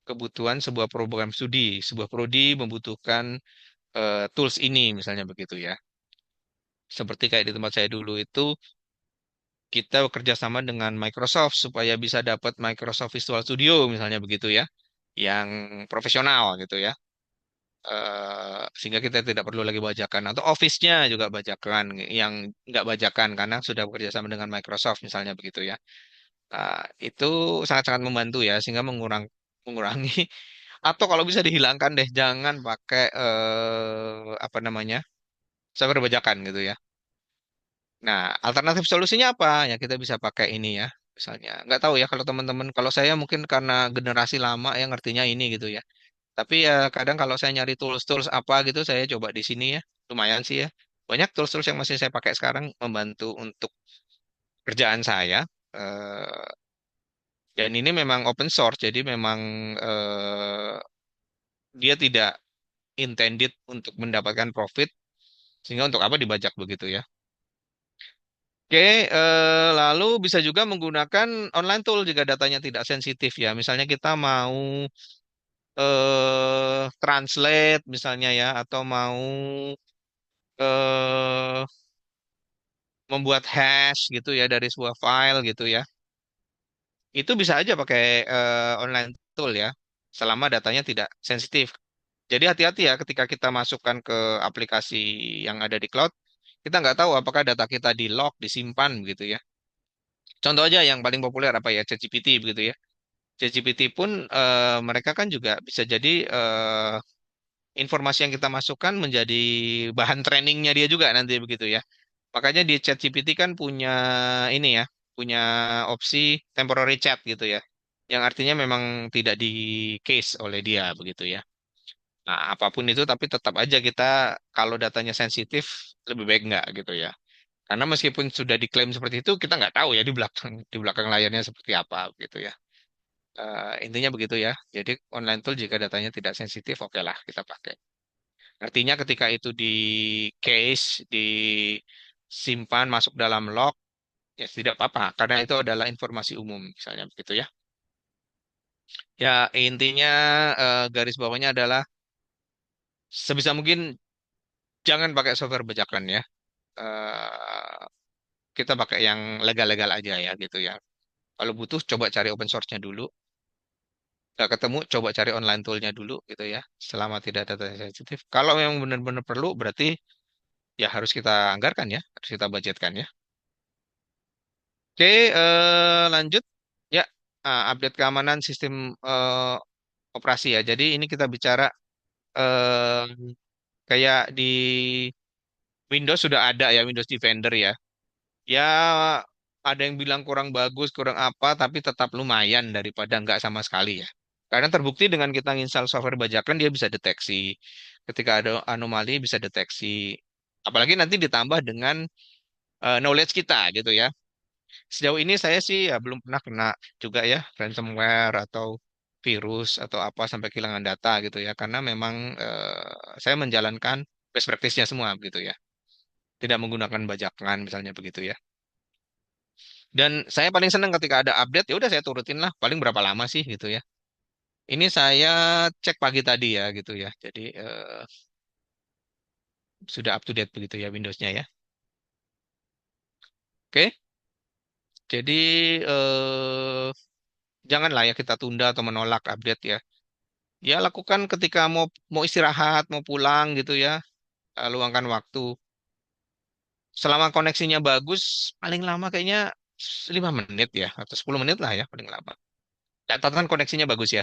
kebutuhan sebuah program studi, sebuah prodi membutuhkan tools ini misalnya begitu ya. Seperti kayak di tempat saya dulu itu kita bekerja sama dengan Microsoft supaya bisa dapat Microsoft Visual Studio misalnya begitu ya, yang profesional gitu ya. Sehingga kita tidak perlu lagi bajakan atau Office-nya juga bajakan yang nggak bajakan karena sudah bekerja sama dengan Microsoft misalnya begitu ya. Itu sangat-sangat membantu ya sehingga mengurangi atau kalau bisa dihilangkan deh jangan pakai apa namanya software bajakan gitu ya. Nah, alternatif solusinya apa? Ya kita bisa pakai ini ya. Misalnya, nggak tahu ya kalau teman-teman, kalau saya mungkin karena generasi lama ya ngertinya ini gitu ya. Tapi ya kadang kalau saya nyari tools-tools apa gitu, saya coba di sini ya. Lumayan sih ya. Banyak tools-tools yang masih saya pakai sekarang membantu untuk kerjaan saya. Eh, dan ini memang open source, jadi memang eh, dia tidak intended untuk mendapatkan profit, sehingga untuk apa dibajak begitu ya. Oke, lalu bisa juga menggunakan online tool jika datanya tidak sensitif ya. Misalnya kita mau translate misalnya ya, atau mau eh, membuat hash gitu ya dari sebuah file gitu ya. Itu bisa aja pakai online tool ya, selama datanya tidak sensitif. Jadi hati-hati ya ketika kita masukkan ke aplikasi yang ada di cloud, kita nggak tahu apakah data kita di lock, disimpan begitu ya. Contoh aja yang paling populer apa ya, ChatGPT begitu ya. ChatGPT pun mereka kan juga bisa jadi informasi yang kita masukkan menjadi bahan trainingnya dia juga nanti begitu ya. Makanya di ChatGPT kan punya ini ya, punya opsi temporary chat gitu ya, yang artinya memang tidak di case oleh dia begitu ya. Nah, apapun itu tapi tetap aja kita kalau datanya sensitif lebih baik nggak gitu ya. Karena meskipun sudah diklaim seperti itu, kita nggak tahu ya di belakang layarnya seperti apa gitu ya. Intinya begitu ya. Jadi online tool jika datanya tidak sensitif, oke lah kita pakai. Artinya ketika itu di case, disimpan masuk dalam log, ya tidak apa-apa, karena itu adalah informasi umum, misalnya begitu ya. Ya, intinya garis bawahnya adalah sebisa mungkin jangan pakai software bajakan ya. Eh, kita pakai yang legal-legal aja ya gitu ya. Kalau butuh coba cari open source-nya dulu. Nggak ketemu coba cari online tool-nya dulu gitu ya. Selama tidak ada data sensitif. Kalau memang benar-benar perlu berarti ya harus kita anggarkan ya, harus kita budgetkan ya. Oke, lanjut ya. Update keamanan sistem eh, operasi ya. Jadi ini kita bicara eh, kayak di Windows sudah ada ya Windows Defender ya. Ya ada yang bilang kurang bagus, kurang apa, tapi tetap lumayan daripada nggak sama sekali ya. Karena terbukti dengan kita install software bajakan dia bisa deteksi. Ketika ada anomali bisa deteksi. Apalagi nanti ditambah dengan knowledge kita gitu ya. Sejauh ini saya sih ya belum pernah kena juga ya ransomware atau virus atau apa sampai kehilangan data gitu ya. Karena memang saya menjalankan best practice-nya semua gitu ya. Tidak menggunakan bajakan misalnya begitu ya. Dan saya paling senang ketika ada update, ya udah saya turutin lah. Paling berapa lama sih gitu ya. Ini saya cek pagi tadi ya gitu ya. Jadi sudah up to date begitu ya Windows-nya ya. Oke, jadi janganlah ya kita tunda atau menolak update ya. Ya lakukan ketika mau mau istirahat, mau pulang gitu ya. Luangkan waktu. Selama koneksinya bagus, paling lama kayaknya 5 menit ya atau 10 menit lah ya paling lama. Catatan koneksinya bagus ya.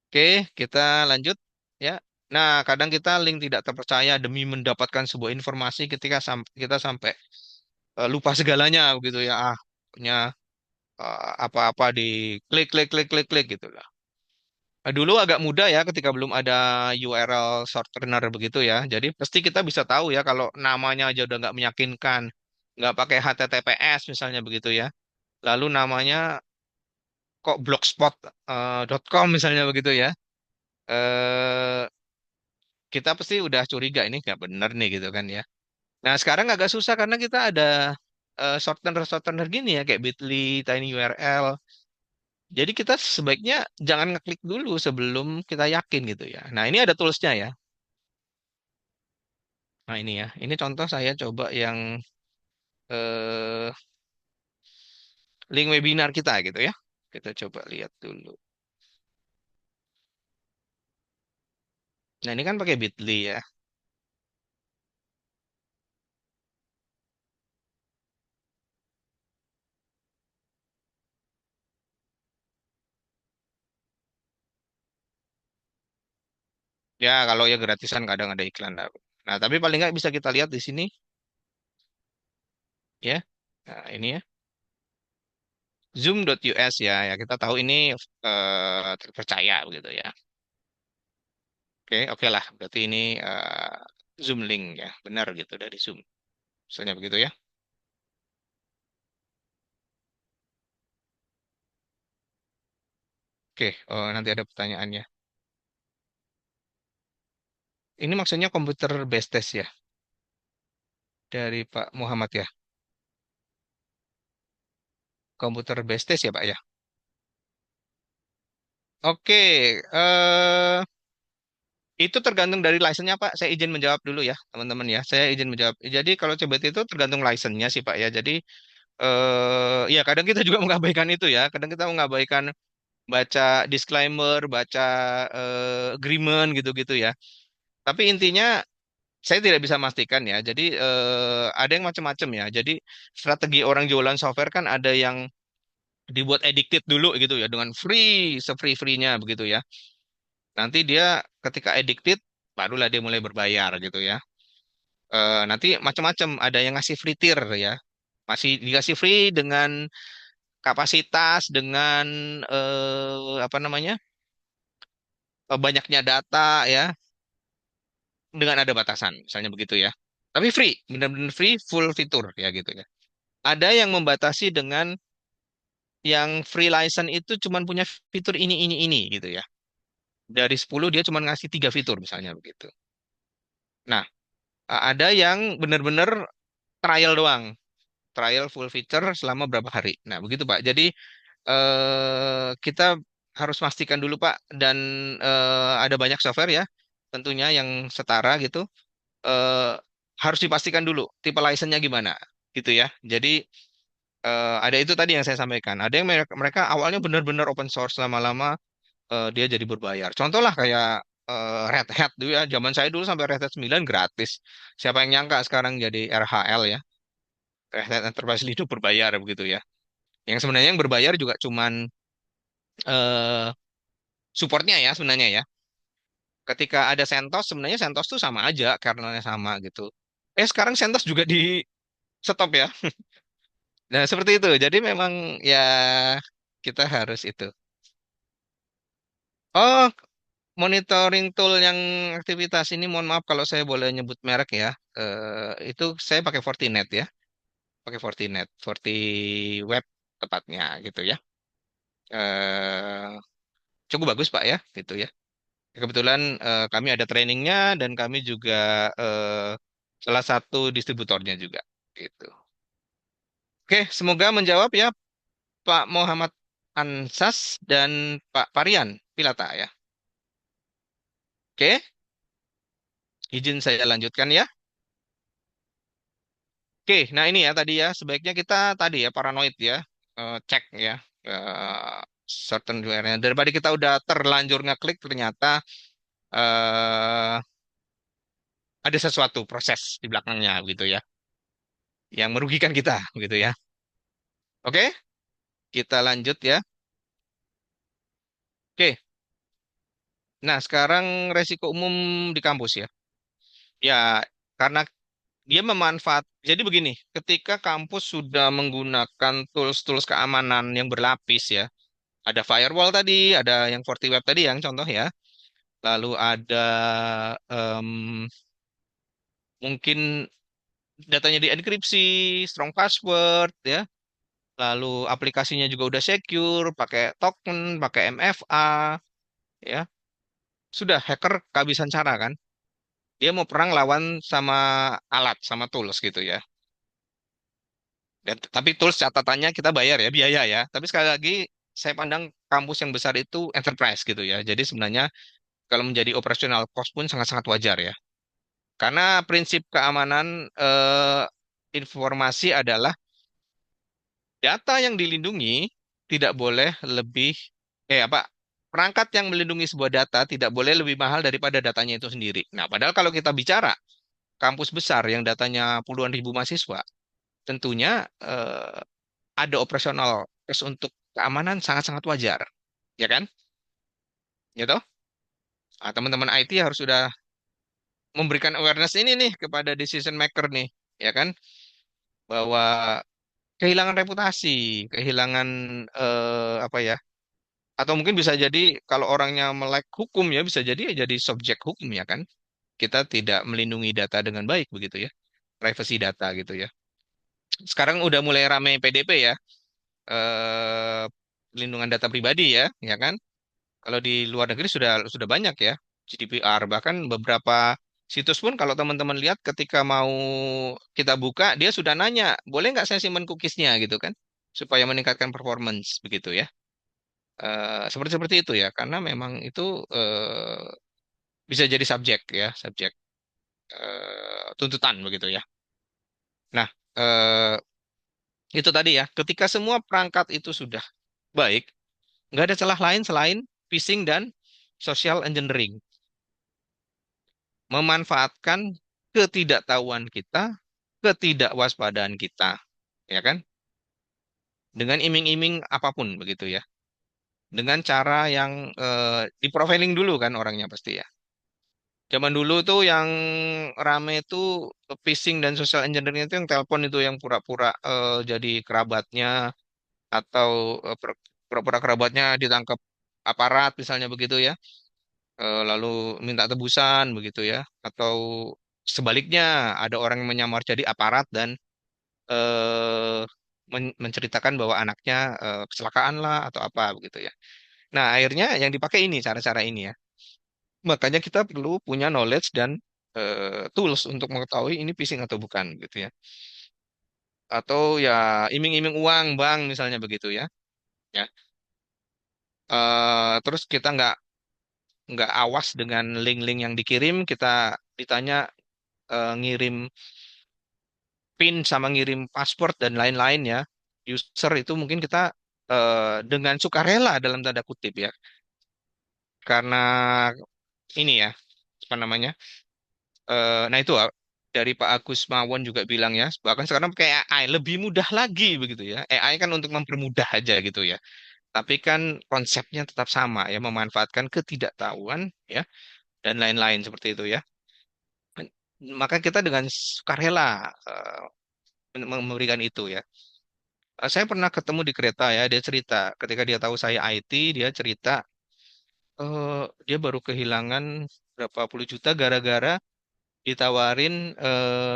Oke, kita lanjut ya. Nah, kadang kita link tidak terpercaya demi mendapatkan sebuah informasi ketika kita sampai lupa segalanya begitu ya. Punya apa-apa di klik klik klik klik klik gitu lah. Dulu agak mudah ya ketika belum ada URL shortener begitu ya. Jadi pasti kita bisa tahu ya kalau namanya aja udah nggak meyakinkan, nggak pakai HTTPS misalnya begitu ya. Lalu namanya kok blogspot.com misalnya begitu ya. Eh kita pasti udah curiga ini nggak bener nih gitu kan ya. Nah sekarang agak susah karena kita ada shortener gini ya kayak Bitly, TinyURL. Jadi kita sebaiknya jangan ngeklik dulu sebelum kita yakin gitu ya. Nah ini ada toolsnya ya. Nah ini ya, ini contoh saya coba yang eh, link webinar kita gitu ya. Kita coba lihat dulu. Nah ini kan pakai Bitly ya. Ya kalau ya gratisan kadang ada iklan lah. Nah tapi paling nggak bisa kita lihat di sini ya. Nah ini ya. Zoom.us ya, ya kita tahu ini terpercaya begitu ya. Oke, oke lah. Berarti ini Zoom link ya, benar gitu dari Zoom. Misalnya begitu ya. Oke, oh, nanti ada pertanyaannya. Ini maksudnya komputer base test ya dari Pak Muhammad ya. Komputer base test ya Pak ya. Oke, itu tergantung dari license-nya Pak. Saya izin menjawab dulu ya teman-teman ya. Saya izin menjawab. Jadi kalau CBT itu tergantung license-nya sih Pak ya. Jadi ya kadang kita juga mengabaikan itu ya. Kadang kita mengabaikan baca disclaimer, baca agreement gitu-gitu ya. Tapi intinya saya tidak bisa memastikan ya. Jadi ada yang macam-macam ya. Jadi strategi orang jualan software kan ada yang dibuat addicted dulu gitu ya dengan free, se-free-free-nya begitu ya. Nanti dia ketika addicted barulah dia mulai berbayar gitu ya. Nanti macam-macam ada yang ngasih free tier ya. Masih dikasih free dengan kapasitas dengan apa namanya? Banyaknya data ya dengan ada batasan misalnya begitu ya. Tapi free, benar-benar free, full fitur ya gitu ya. Ada yang membatasi dengan yang free license itu cuma punya fitur ini gitu ya. Dari 10 dia cuma ngasih 3 fitur misalnya begitu. Nah, ada yang benar-benar trial doang, trial full feature selama berapa hari. Nah, begitu Pak. Jadi kita harus pastikan dulu Pak, dan ada banyak software ya, tentunya yang setara gitu. eh, Harus dipastikan dulu tipe license-nya gimana, gitu ya. Jadi ada itu tadi yang saya sampaikan. Ada yang mereka awalnya benar-benar open source, lama-lama dia jadi berbayar. Contoh lah kayak Red Hat dulu ya. Zaman saya dulu sampai Red Hat 9 gratis. Siapa yang nyangka sekarang jadi RHL ya. Red Hat Enterprise Linux berbayar begitu ya. Yang sebenarnya yang berbayar juga cuman eh, supportnya ya sebenarnya ya. Ketika ada CentOS, sebenarnya CentOS tuh sama aja, kernelnya sama gitu. Sekarang CentOS juga di stop ya. Nah, seperti itu. Jadi memang ya kita harus itu. Oh, monitoring tool yang aktivitas ini, mohon maaf kalau saya boleh nyebut merek ya. Itu saya pakai Fortinet ya, pakai Fortinet, Web tepatnya gitu ya. Eh, Cukup bagus Pak ya, gitu ya. Kebetulan kami ada trainingnya dan kami juga salah satu distributornya juga, gitu. Oke, semoga menjawab ya Pak Muhammad Ansas dan Pak Parian Pilata ya. Oke, izin saya lanjutkan ya. Oke, nah ini ya tadi ya, sebaiknya kita tadi ya paranoid ya, cek ya, certain area. Daripada kita udah terlanjur ngeklik ternyata eh, ada sesuatu proses di belakangnya gitu ya, yang merugikan kita gitu ya. Oke, kita lanjut ya. Oke, nah sekarang resiko umum di kampus ya. Ya, karena dia jadi begini, ketika kampus sudah menggunakan tools-tools keamanan yang berlapis ya, ada firewall tadi, ada yang FortiWeb tadi yang contoh ya. Lalu ada em, mungkin datanya dienkripsi, strong password ya. Lalu aplikasinya juga udah secure, pakai token, pakai MFA ya. Sudah hacker kehabisan cara kan. Dia mau perang lawan sama alat, sama tools gitu ya. Dan tapi tools catatannya kita bayar ya, biaya ya. Tapi sekali lagi saya pandang kampus yang besar itu enterprise gitu ya. Jadi sebenarnya kalau menjadi operasional cost pun sangat-sangat wajar ya. Karena prinsip keamanan informasi adalah data yang dilindungi tidak boleh lebih apa perangkat yang melindungi sebuah data tidak boleh lebih mahal daripada datanya itu sendiri. Nah, padahal kalau kita bicara kampus besar yang datanya puluhan ribu mahasiswa, tentunya ada operasional cost untuk keamanan sangat-sangat wajar, ya kan? Gitu. Nah, teman-teman IT harus sudah memberikan awareness ini nih kepada decision maker nih, ya kan? Bahwa kehilangan reputasi, kehilangan apa ya? Atau mungkin bisa jadi kalau orangnya melek hukum ya bisa jadi ya jadi subjek hukum ya kan? Kita tidak melindungi data dengan baik begitu ya, privacy data gitu ya. Sekarang udah mulai ramai PDP ya, eh, pelindungan data pribadi ya, ya kan? Kalau di luar negeri sudah banyak ya GDPR, bahkan beberapa situs pun kalau teman-teman lihat ketika mau kita buka dia sudah nanya boleh nggak saya simpan cookiesnya gitu kan, supaya meningkatkan performance begitu ya. Seperti seperti itu ya, karena memang itu bisa jadi subjek ya, subjek tuntutan begitu ya. Nah, itu tadi ya, ketika semua perangkat itu sudah baik, nggak ada celah lain selain phishing dan social engineering. Memanfaatkan ketidaktahuan kita, ketidakwaspadaan kita, ya kan? Dengan iming-iming apapun begitu ya. Dengan cara yang di-profiling dulu kan orangnya pasti ya. Zaman dulu tuh yang rame itu phishing dan social engineering itu yang telepon itu yang pura-pura jadi kerabatnya, atau pura-pura kerabatnya ditangkap aparat misalnya begitu ya. Lalu minta tebusan begitu ya. Atau sebaliknya ada orang yang menyamar jadi aparat dan eh, menceritakan bahwa anaknya kecelakaan lah atau apa begitu ya. Nah, akhirnya yang dipakai ini cara-cara ini ya. Makanya kita perlu punya knowledge dan tools untuk mengetahui ini phishing atau bukan gitu ya. Atau ya iming-iming uang bang misalnya begitu ya. Ya. Terus kita nggak awas dengan link-link yang dikirim, kita ditanya ngirim PIN sama ngirim paspor dan lain-lain ya. User itu mungkin kita dengan sukarela dalam tanda kutip ya. Karena ini ya, apa namanya? Nah itu dari Pak Agus Mawon juga bilang ya, bahkan sekarang pakai AI lebih mudah lagi begitu ya. AI kan untuk mempermudah aja gitu ya. Tapi kan konsepnya tetap sama ya, memanfaatkan ketidaktahuan ya dan lain-lain seperti itu ya. Maka kita dengan sukarela memberikan itu ya. Saya pernah ketemu di kereta ya, dia cerita ketika dia tahu saya IT, dia cerita dia baru kehilangan berapa puluh juta gara-gara ditawarin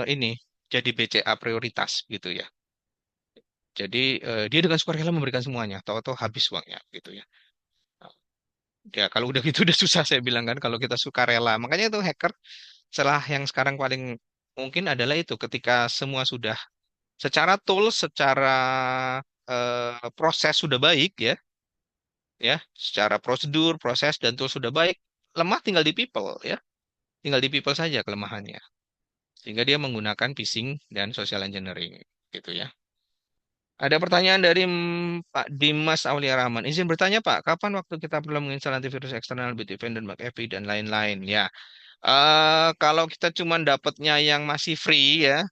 ini jadi BCA prioritas gitu ya. Jadi dia dengan sukarela memberikan semuanya, tahu-tahu habis uangnya gitu ya. Ya kalau udah gitu udah susah saya bilang kan kalau kita sukarela. Makanya itu hacker celah yang sekarang paling mungkin adalah itu ketika semua sudah secara tools, secara proses sudah baik ya, secara prosedur, proses dan tools sudah baik, lemah tinggal di people ya, tinggal di people saja kelemahannya. Sehingga dia menggunakan phishing dan social engineering gitu ya. Ada pertanyaan dari Pak Dimas Aulia Rahman. Izin bertanya Pak, kapan waktu kita perlu menginstal antivirus eksternal, Bitdefender, dan McAfee dan lain-lain? Ya, kalau kita cuma dapatnya yang masih free ya,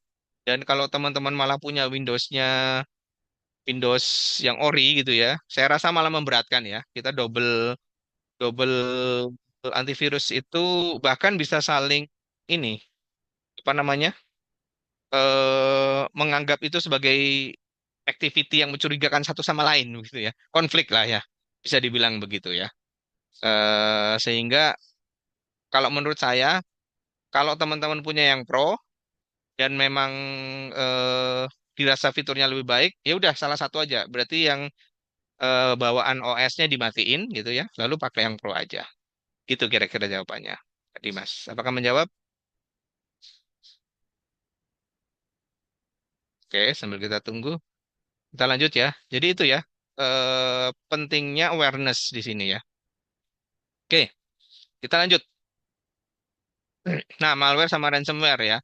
dan kalau teman-teman malah punya Windows yang ori gitu ya, saya rasa malah memberatkan ya. Kita double double antivirus itu bahkan bisa saling ini apa namanya menganggap itu sebagai activity yang mencurigakan satu sama lain gitu ya, konflik lah ya, bisa dibilang begitu ya. Sehingga kalau menurut saya, kalau teman-teman punya yang pro dan memang dirasa fiturnya lebih baik, ya udah salah satu aja. Berarti yang bawaan OS-nya dimatiin gitu ya, lalu pakai yang pro aja. Gitu kira-kira jawabannya. Dimas, apakah menjawab? Oke, sambil kita tunggu, kita lanjut ya. Jadi itu ya, pentingnya awareness di sini ya. Oke, kita lanjut. Nah, malware sama ransomware ya.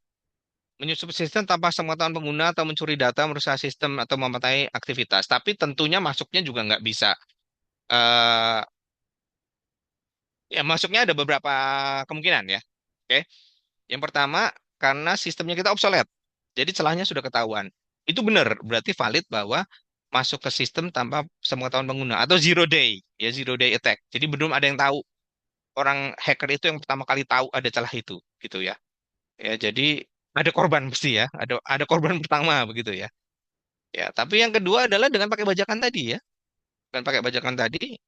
Menyusup sistem tanpa sepengetahuan pengguna atau mencuri data, merusak sistem atau mematahi aktivitas. Tapi tentunya masuknya juga nggak bisa. eh Ya, masuknya ada beberapa kemungkinan ya. Oke, yang pertama karena sistemnya kita obsolete. Jadi celahnya sudah ketahuan. Itu benar, berarti valid bahwa masuk ke sistem tanpa sepengetahuan pengguna atau zero day, ya zero day attack. Jadi belum ada yang tahu. Orang hacker itu yang pertama kali tahu ada celah itu, gitu ya. Ya, jadi ada korban mesti ya, ada korban pertama begitu ya. Ya, tapi yang kedua adalah dengan pakai bajakan tadi ya. Dengan pakai bajakan tadi,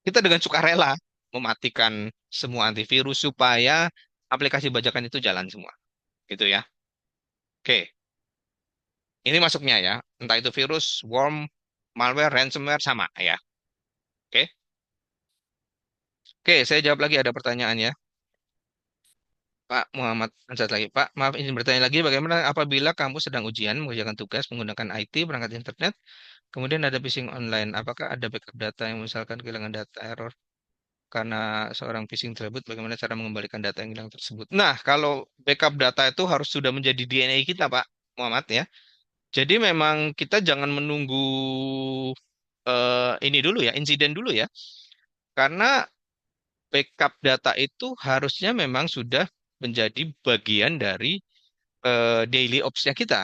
kita dengan sukarela mematikan semua antivirus supaya aplikasi bajakan itu jalan semua, gitu ya. Oke, ini masuknya ya. Entah itu virus, worm, malware, ransomware sama ya. Oke. Oke, saya jawab lagi ada pertanyaan ya. Pak Muhammad Ansat lagi. Pak, maaf izin bertanya lagi, bagaimana apabila kamu sedang ujian mengerjakan tugas menggunakan IT, perangkat internet, kemudian ada phishing online, apakah ada backup data yang misalkan kehilangan data error karena seorang phishing tersebut, bagaimana cara mengembalikan data yang hilang tersebut? Nah, kalau backup data itu harus sudah menjadi DNA kita, Pak Muhammad ya. Jadi memang kita jangan menunggu ini dulu ya, insiden dulu ya. Karena backup data itu harusnya memang sudah menjadi bagian dari daily ops-nya kita,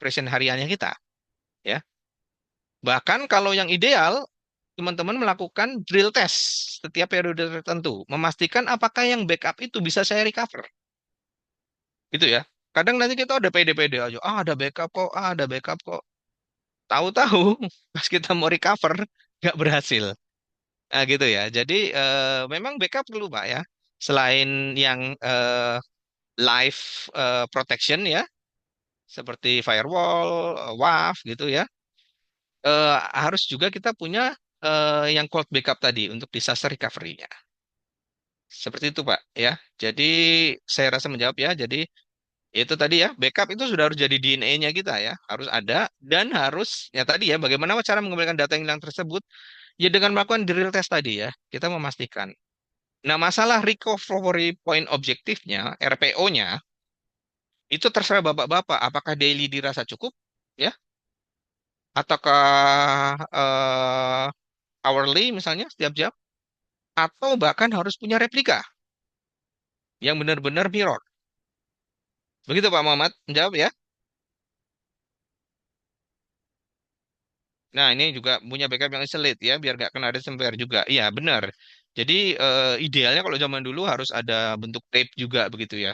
operation hariannya kita, ya. Bahkan kalau yang ideal, teman-teman melakukan drill test setiap periode tertentu, memastikan apakah yang backup itu bisa saya recover, gitu ya. Kadang nanti kita udah pede-pede aja, ada backup kok, ada backup kok. Tahu-tahu pas kita mau recover nggak berhasil. Nah, gitu ya. Jadi memang backup dulu Pak ya. Selain yang live protection ya, seperti firewall, WAF gitu ya, harus juga kita punya yang cold backup tadi untuk disaster recovery-nya. Seperti itu, Pak, ya. Jadi saya rasa menjawab ya. Jadi itu tadi ya, backup itu sudah harus jadi DNA-nya kita ya. Harus ada dan harus ya tadi ya, bagaimana cara mengembalikan data yang hilang tersebut? Ya dengan melakukan the real test tadi ya. Kita memastikan. Nah, masalah recovery point objektifnya, RPO-nya, itu terserah bapak-bapak. Apakah daily dirasa cukup? Ya, ataukah hourly misalnya setiap jam? Atau bahkan harus punya replika yang benar-benar mirror. Begitu Pak Muhammad, menjawab ya. Nah, ini juga punya backup yang isolate ya, biar nggak kena ransomware juga. Iya, benar. Jadi idealnya kalau zaman dulu harus ada bentuk tape juga begitu ya.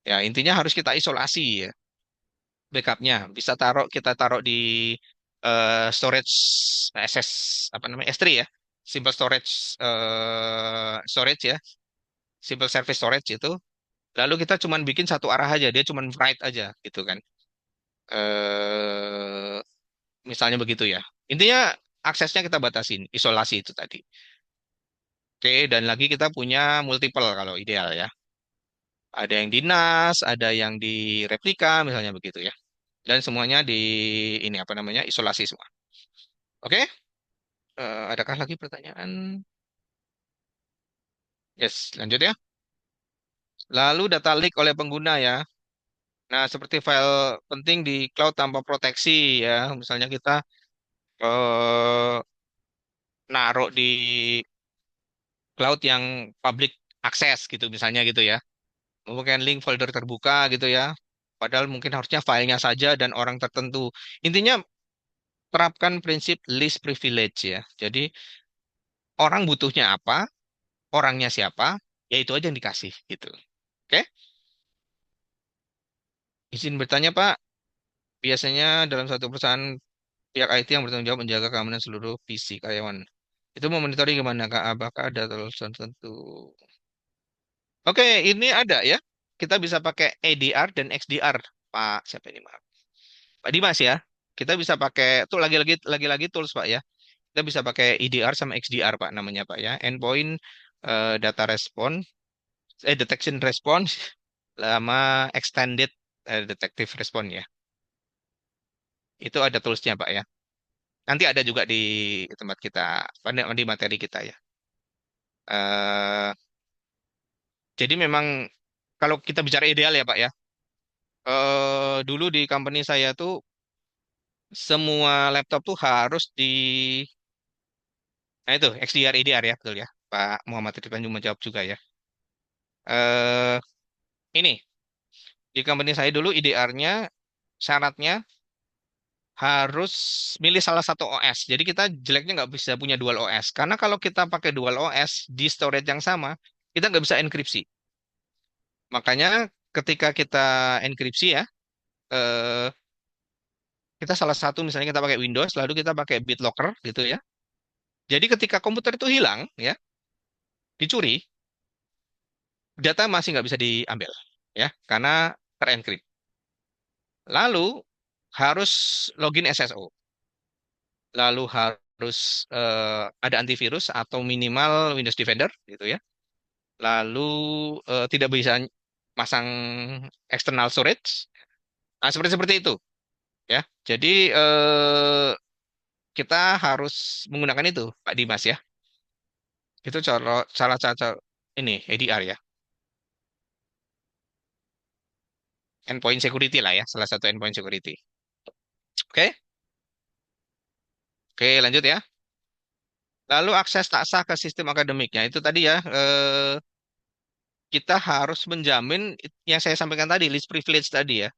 Ya, intinya harus kita isolasi ya backupnya. Bisa kita taruh di storage SS apa namanya S3 ya. Simple storage storage ya, simple service storage itu. Lalu kita cuman bikin satu arah aja, dia cuman write aja gitu kan. eh Misalnya begitu ya. Intinya aksesnya kita batasin, isolasi itu tadi. Oke, dan lagi kita punya multiple kalau ideal ya. Ada yang di NAS, ada yang di replika, misalnya begitu ya. Dan semuanya di ini apa namanya isolasi semua. Oke, adakah lagi pertanyaan? Yes, lanjut ya. Lalu data leak oleh pengguna ya. Nah, seperti file penting di cloud tanpa proteksi ya. Misalnya kita eh, naruh di cloud yang public access gitu misalnya gitu ya. Mungkin link folder terbuka gitu ya. Padahal mungkin harusnya filenya saja dan orang tertentu. Intinya terapkan prinsip least privilege ya. Jadi orang butuhnya apa, orangnya siapa, ya itu aja yang dikasih gitu. Oke? Izin bertanya Pak, biasanya dalam satu perusahaan pihak IT yang bertanggung jawab menjaga keamanan seluruh PC karyawan. Itu memonitoring gimana Kak? Apakah ada tools tertentu? Oke, ini ada ya. Kita bisa pakai ADR dan XDR. Pak, siapa ini? Maaf. Pak Dimas ya. Kita bisa pakai tuh lagi-lagi tools Pak ya. Kita bisa pakai EDR sama XDR Pak namanya Pak ya. Endpoint data response, detection response sama extended detective response ya. Itu ada toolsnya Pak ya. Nanti ada juga di tempat kita, di materi kita ya. Eh, jadi memang kalau kita bicara ideal ya Pak ya. Dulu di company saya tuh semua laptop tuh harus di, nah itu XDR EDR ya betul ya. Pak Muhammad Ridwan cuma menjawab juga ya. Eh ini di company saya dulu IDR-nya syaratnya harus milih salah satu OS. Jadi kita jeleknya nggak bisa punya dual OS. Karena kalau kita pakai dual OS di storage yang sama, kita nggak bisa enkripsi. Makanya ketika kita enkripsi ya, eh, kita salah satu misalnya kita pakai Windows, lalu kita pakai BitLocker gitu ya. Jadi ketika komputer itu hilang ya, dicuri, data masih nggak bisa diambil ya, karena terenkrip. Lalu harus login SSO. Lalu harus ada antivirus atau minimal Windows Defender gitu ya. Lalu tidak bisa masang external storage. Nah, seperti seperti itu ya. Jadi kita harus menggunakan itu, Pak Dimas ya. Itu cara ini ADR ya. Endpoint security lah ya, salah satu endpoint security. Oke, oke lanjut ya. Lalu akses tak sah ke sistem akademiknya itu tadi ya. Kita harus menjamin yang saya sampaikan tadi, list privilege tadi ya.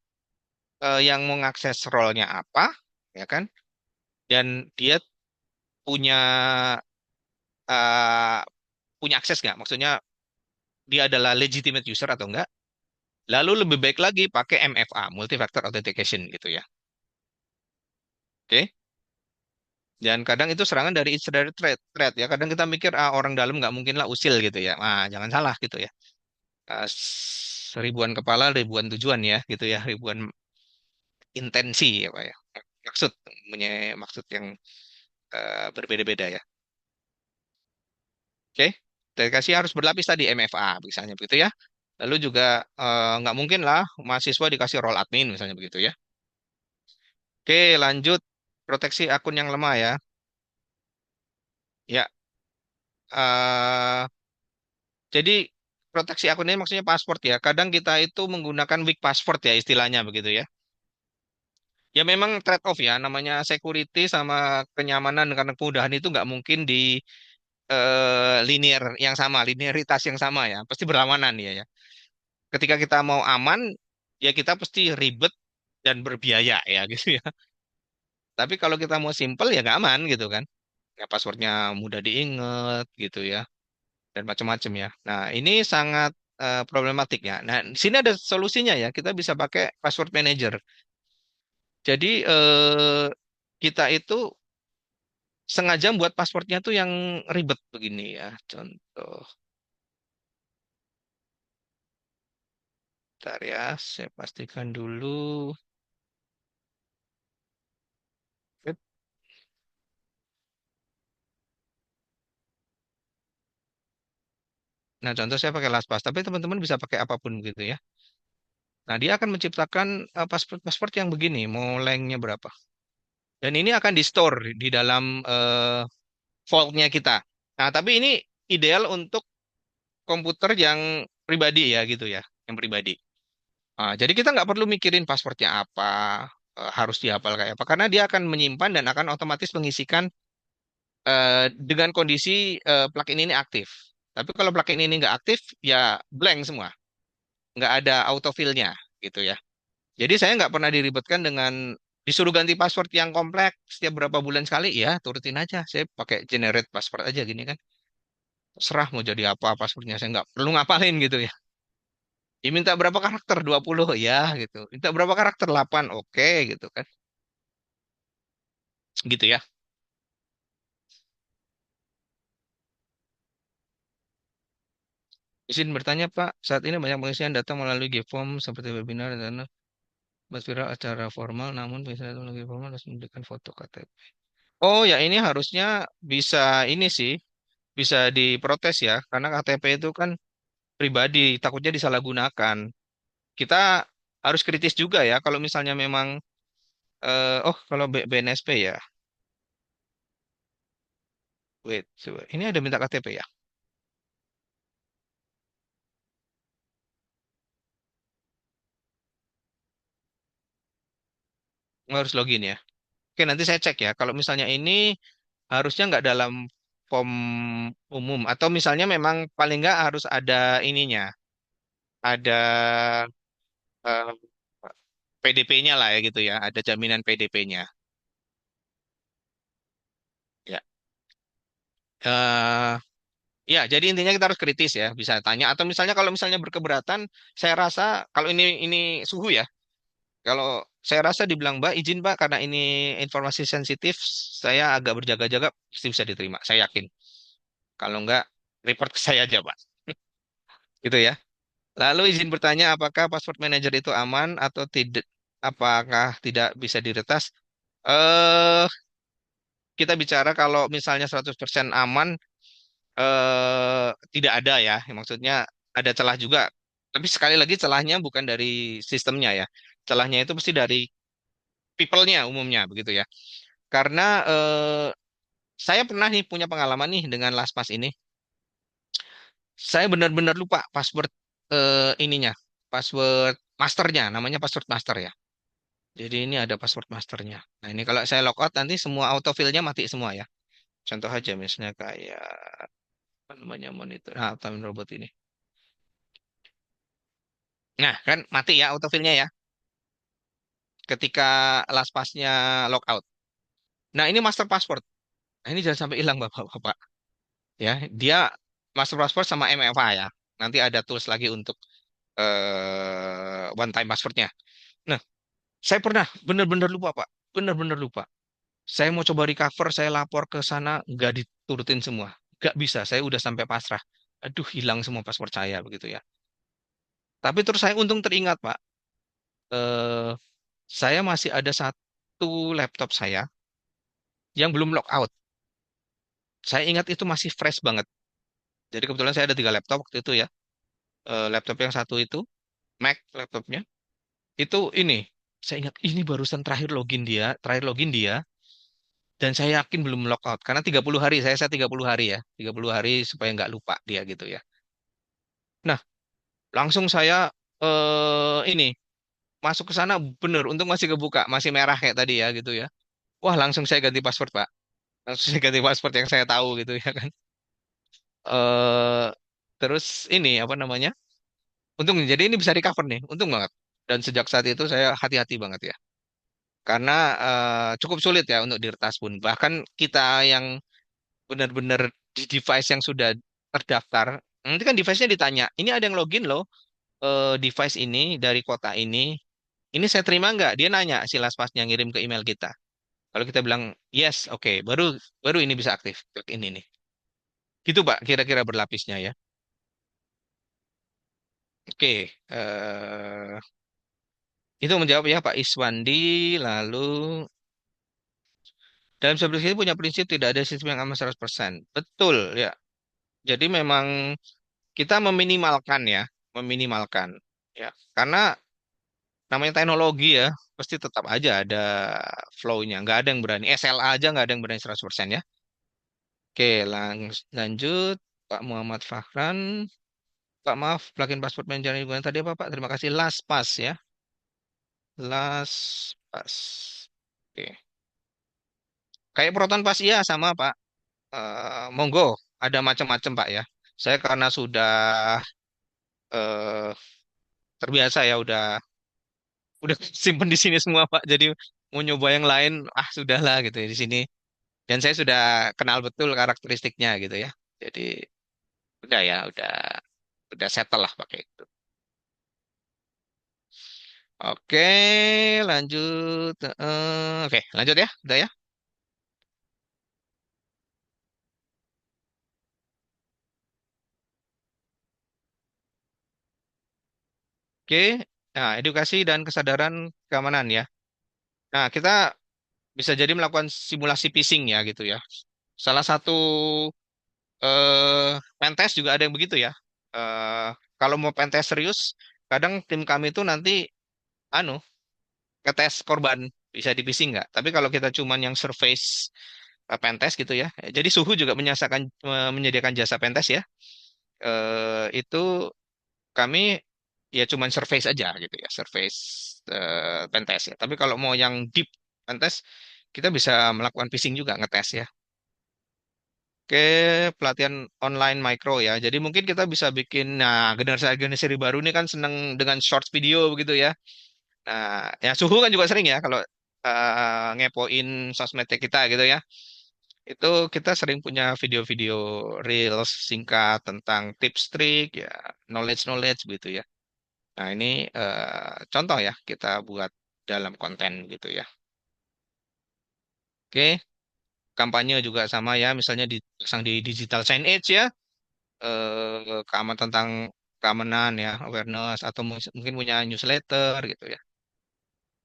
Yang mengakses role-nya apa, ya kan? Dan dia punya eh, punya akses nggak? Maksudnya dia adalah legitimate user atau enggak? Lalu lebih baik lagi pakai MFA, multi-factor authentication gitu ya. Oke? Dan kadang itu serangan dari insider threat ya. Kadang kita mikir orang dalam nggak mungkin lah usil gitu ya. Jangan salah gitu ya. Ribuan kepala, ribuan tujuan ya gitu ya. Ribuan intensi ya Pak ya. Maksud punya maksud yang berbeda-beda ya. Oke? Verifikasi harus berlapis tadi MFA misalnya begitu ya. Lalu juga nggak mungkin lah mahasiswa dikasih role admin misalnya begitu ya. Oke, lanjut proteksi akun yang lemah ya. Ya, eh jadi proteksi akun ini maksudnya password ya. Kadang kita itu menggunakan weak password ya istilahnya begitu ya. Ya memang trade off ya, namanya security sama kenyamanan karena kemudahan itu nggak mungkin di linear yang sama, linearitas yang sama ya. Pasti berlawanan ya. Ketika kita mau aman, ya kita pasti ribet dan berbiaya ya gitu ya. Tapi kalau kita mau simple ya nggak aman gitu kan. Ya passwordnya mudah diingat gitu ya dan macam-macam ya. Nah ini sangat problematik ya. Nah di sini ada solusinya ya. Kita bisa pakai password manager. Jadi kita itu sengaja buat passwordnya tuh yang ribet begini ya. Contoh, bentar ya, saya pastikan dulu. Nah, contoh saya pakai LastPass, tapi teman-teman bisa pakai apapun gitu ya. Nah, dia akan menciptakan password-password yang begini, mau lengthnya berapa. Dan ini akan di-store di dalam vault-nya kita. Nah, tapi ini ideal untuk komputer yang pribadi ya gitu ya, yang pribadi. Nah, jadi kita nggak perlu mikirin passwordnya apa, harus dihafal kayak apa, karena dia akan menyimpan dan akan otomatis mengisikan dengan kondisi plugin ini aktif. Tapi kalau plugin ini nggak aktif, ya blank semua, nggak ada autofill-nya gitu ya. Jadi saya nggak pernah diribetkan dengan disuruh ganti password yang kompleks setiap berapa bulan sekali, ya turutin aja. Saya pakai generate password aja gini kan. Serah mau jadi apa passwordnya, saya nggak perlu ngapalin gitu ya. Minta berapa karakter? 20 ya gitu. Minta berapa karakter? 8 oke gitu kan. Gitu ya. Izin bertanya Pak, saat ini banyak pengisian data melalui Gform seperti webinar dan viral acara formal, namun bisa melalui formal harus memberikan foto KTP. Oh ya ini harusnya bisa ini sih, bisa diprotes ya, karena KTP itu kan pribadi, takutnya disalahgunakan. Kita harus kritis juga ya, kalau misalnya memang, oh kalau BNSP ya, wait, coba. Ini ada minta KTP ya, nggak harus login ya. Oke nanti saya cek ya, kalau misalnya ini harusnya nggak dalam form umum, atau misalnya memang paling nggak harus ada ininya, ada PDP-nya lah ya gitu ya, ada jaminan PDP-nya. Ya. Eh, Ya, jadi intinya kita harus kritis ya, bisa tanya atau misalnya kalau misalnya berkeberatan, saya rasa kalau ini suhu ya, kalau saya rasa dibilang Mbak izin Mbak karena ini informasi sensitif, saya agak berjaga-jaga pasti bisa diterima, saya yakin. Kalau enggak, report ke saya aja Pak, gitu ya. Lalu izin bertanya apakah password manager itu aman atau tidak, apakah tidak bisa diretas? Eh, kita bicara kalau misalnya 100% aman, tidak ada ya. Maksudnya ada celah juga. Tapi sekali lagi celahnya bukan dari sistemnya ya. Celahnya itu pasti dari people-nya umumnya begitu ya. Karena saya pernah nih punya pengalaman nih dengan LastPass ini. Saya benar-benar lupa password ininya, password masternya, namanya password master ya. Jadi ini ada password masternya. Nah ini kalau saya logout nanti semua autofill-nya mati semua ya. Contoh aja misalnya kayak apa namanya monitor, time robot ini. Nah kan mati ya autofill-nya ya, ketika LastPass-nya logout. Nah, ini master password. Nah, ini jangan sampai hilang Bapak-bapak. Ya, dia master password sama MFA ya. Nanti ada tools lagi untuk one time passwordnya. Nah, saya pernah benar-benar lupa, Pak. Benar-benar lupa. Saya mau coba recover, saya lapor ke sana, nggak diturutin semua. Nggak bisa, saya udah sampai pasrah. Aduh, hilang semua password saya begitu ya. Tapi terus saya untung teringat, Pak. Eh, saya masih ada satu laptop saya yang belum logout. Saya ingat itu masih fresh banget. Jadi kebetulan saya ada 3 laptop waktu itu ya. Laptop yang satu itu Mac laptopnya itu ini saya ingat ini barusan terakhir login dia dan saya yakin belum logout karena 30 hari saya set 30 hari ya. 30 hari supaya nggak lupa dia gitu ya. Nah, langsung saya ini masuk ke sana bener untung masih kebuka, masih merah kayak tadi ya gitu ya. Wah, langsung saya ganti password, Pak. Langsung saya ganti password yang saya tahu gitu ya kan. eh Terus ini apa namanya? Untung jadi ini bisa recover nih. Untung banget. Dan sejak saat itu saya hati-hati banget ya. Karena cukup sulit ya untuk diretas pun. Bahkan kita yang benar-benar di device yang sudah terdaftar, nanti kan device-nya ditanya, ini ada yang login loh, device ini dari kota ini saya terima nggak? Dia nanya si LastPass-nya ngirim ke email kita. Kalau kita bilang yes, oke, baru baru ini bisa aktif. Klik ini nih. Gitu Pak, kira-kira berlapisnya ya. Oke, itu menjawab ya Pak Iswandi. Lalu dalam sebuah punya prinsip tidak ada sistem yang aman 100%. Betul ya. Jadi memang kita meminimalkan ya, meminimalkan ya. Karena namanya teknologi ya, pasti tetap aja ada flow-nya. Nggak ada yang berani. SLA aja nggak ada yang berani 100% ya. Oke, lanjut. Pak Muhammad Fahran. Pak maaf, plugin password manager yang tadi apa Pak? Terima kasih. LastPass ya. LastPass. Oke. Kayak Proton Pass iya sama Pak. Monggo, ada macam-macam Pak ya. Saya karena sudah eh, terbiasa ya, udah simpen di sini semua Pak. Jadi mau nyoba yang lain, sudahlah gitu ya di sini. Dan saya sudah kenal betul karakteristiknya gitu ya. Jadi udah ya, udah settle lah pakai itu. Oke, lanjut. Oke, lanjut ya, udah ya. Oke, nah edukasi dan kesadaran keamanan ya. Nah, kita bisa jadi melakukan simulasi phishing ya gitu ya. Salah satu pentest juga ada yang begitu ya. Eh Kalau mau pentest serius, kadang tim kami itu nanti anu ngetes korban bisa di phishing nggak. Tapi kalau kita cuman yang surface pentest gitu ya. Jadi Suhu juga menyediakan jasa pentest ya. Itu kami ya cuman surface aja gitu ya, surface pentest ya. Tapi kalau mau yang deep pentest, kita bisa melakukan phishing juga ngetes ya. Oke, pelatihan online micro ya. Jadi mungkin kita bisa bikin, nah generasi-generasi baru ini kan seneng dengan short video begitu ya. Nah, ya Suhu kan juga sering ya kalau ngepoin sosmed kita gitu ya. Itu kita sering punya video-video reels singkat tentang tips trik ya, knowledge-knowledge gitu ya. Nah, ini contoh ya kita buat dalam konten gitu ya. Oke, kampanye juga sama ya, misalnya dipasang di digital signage ya, keamanan tentang keamanan ya, awareness atau mungkin punya newsletter gitu ya.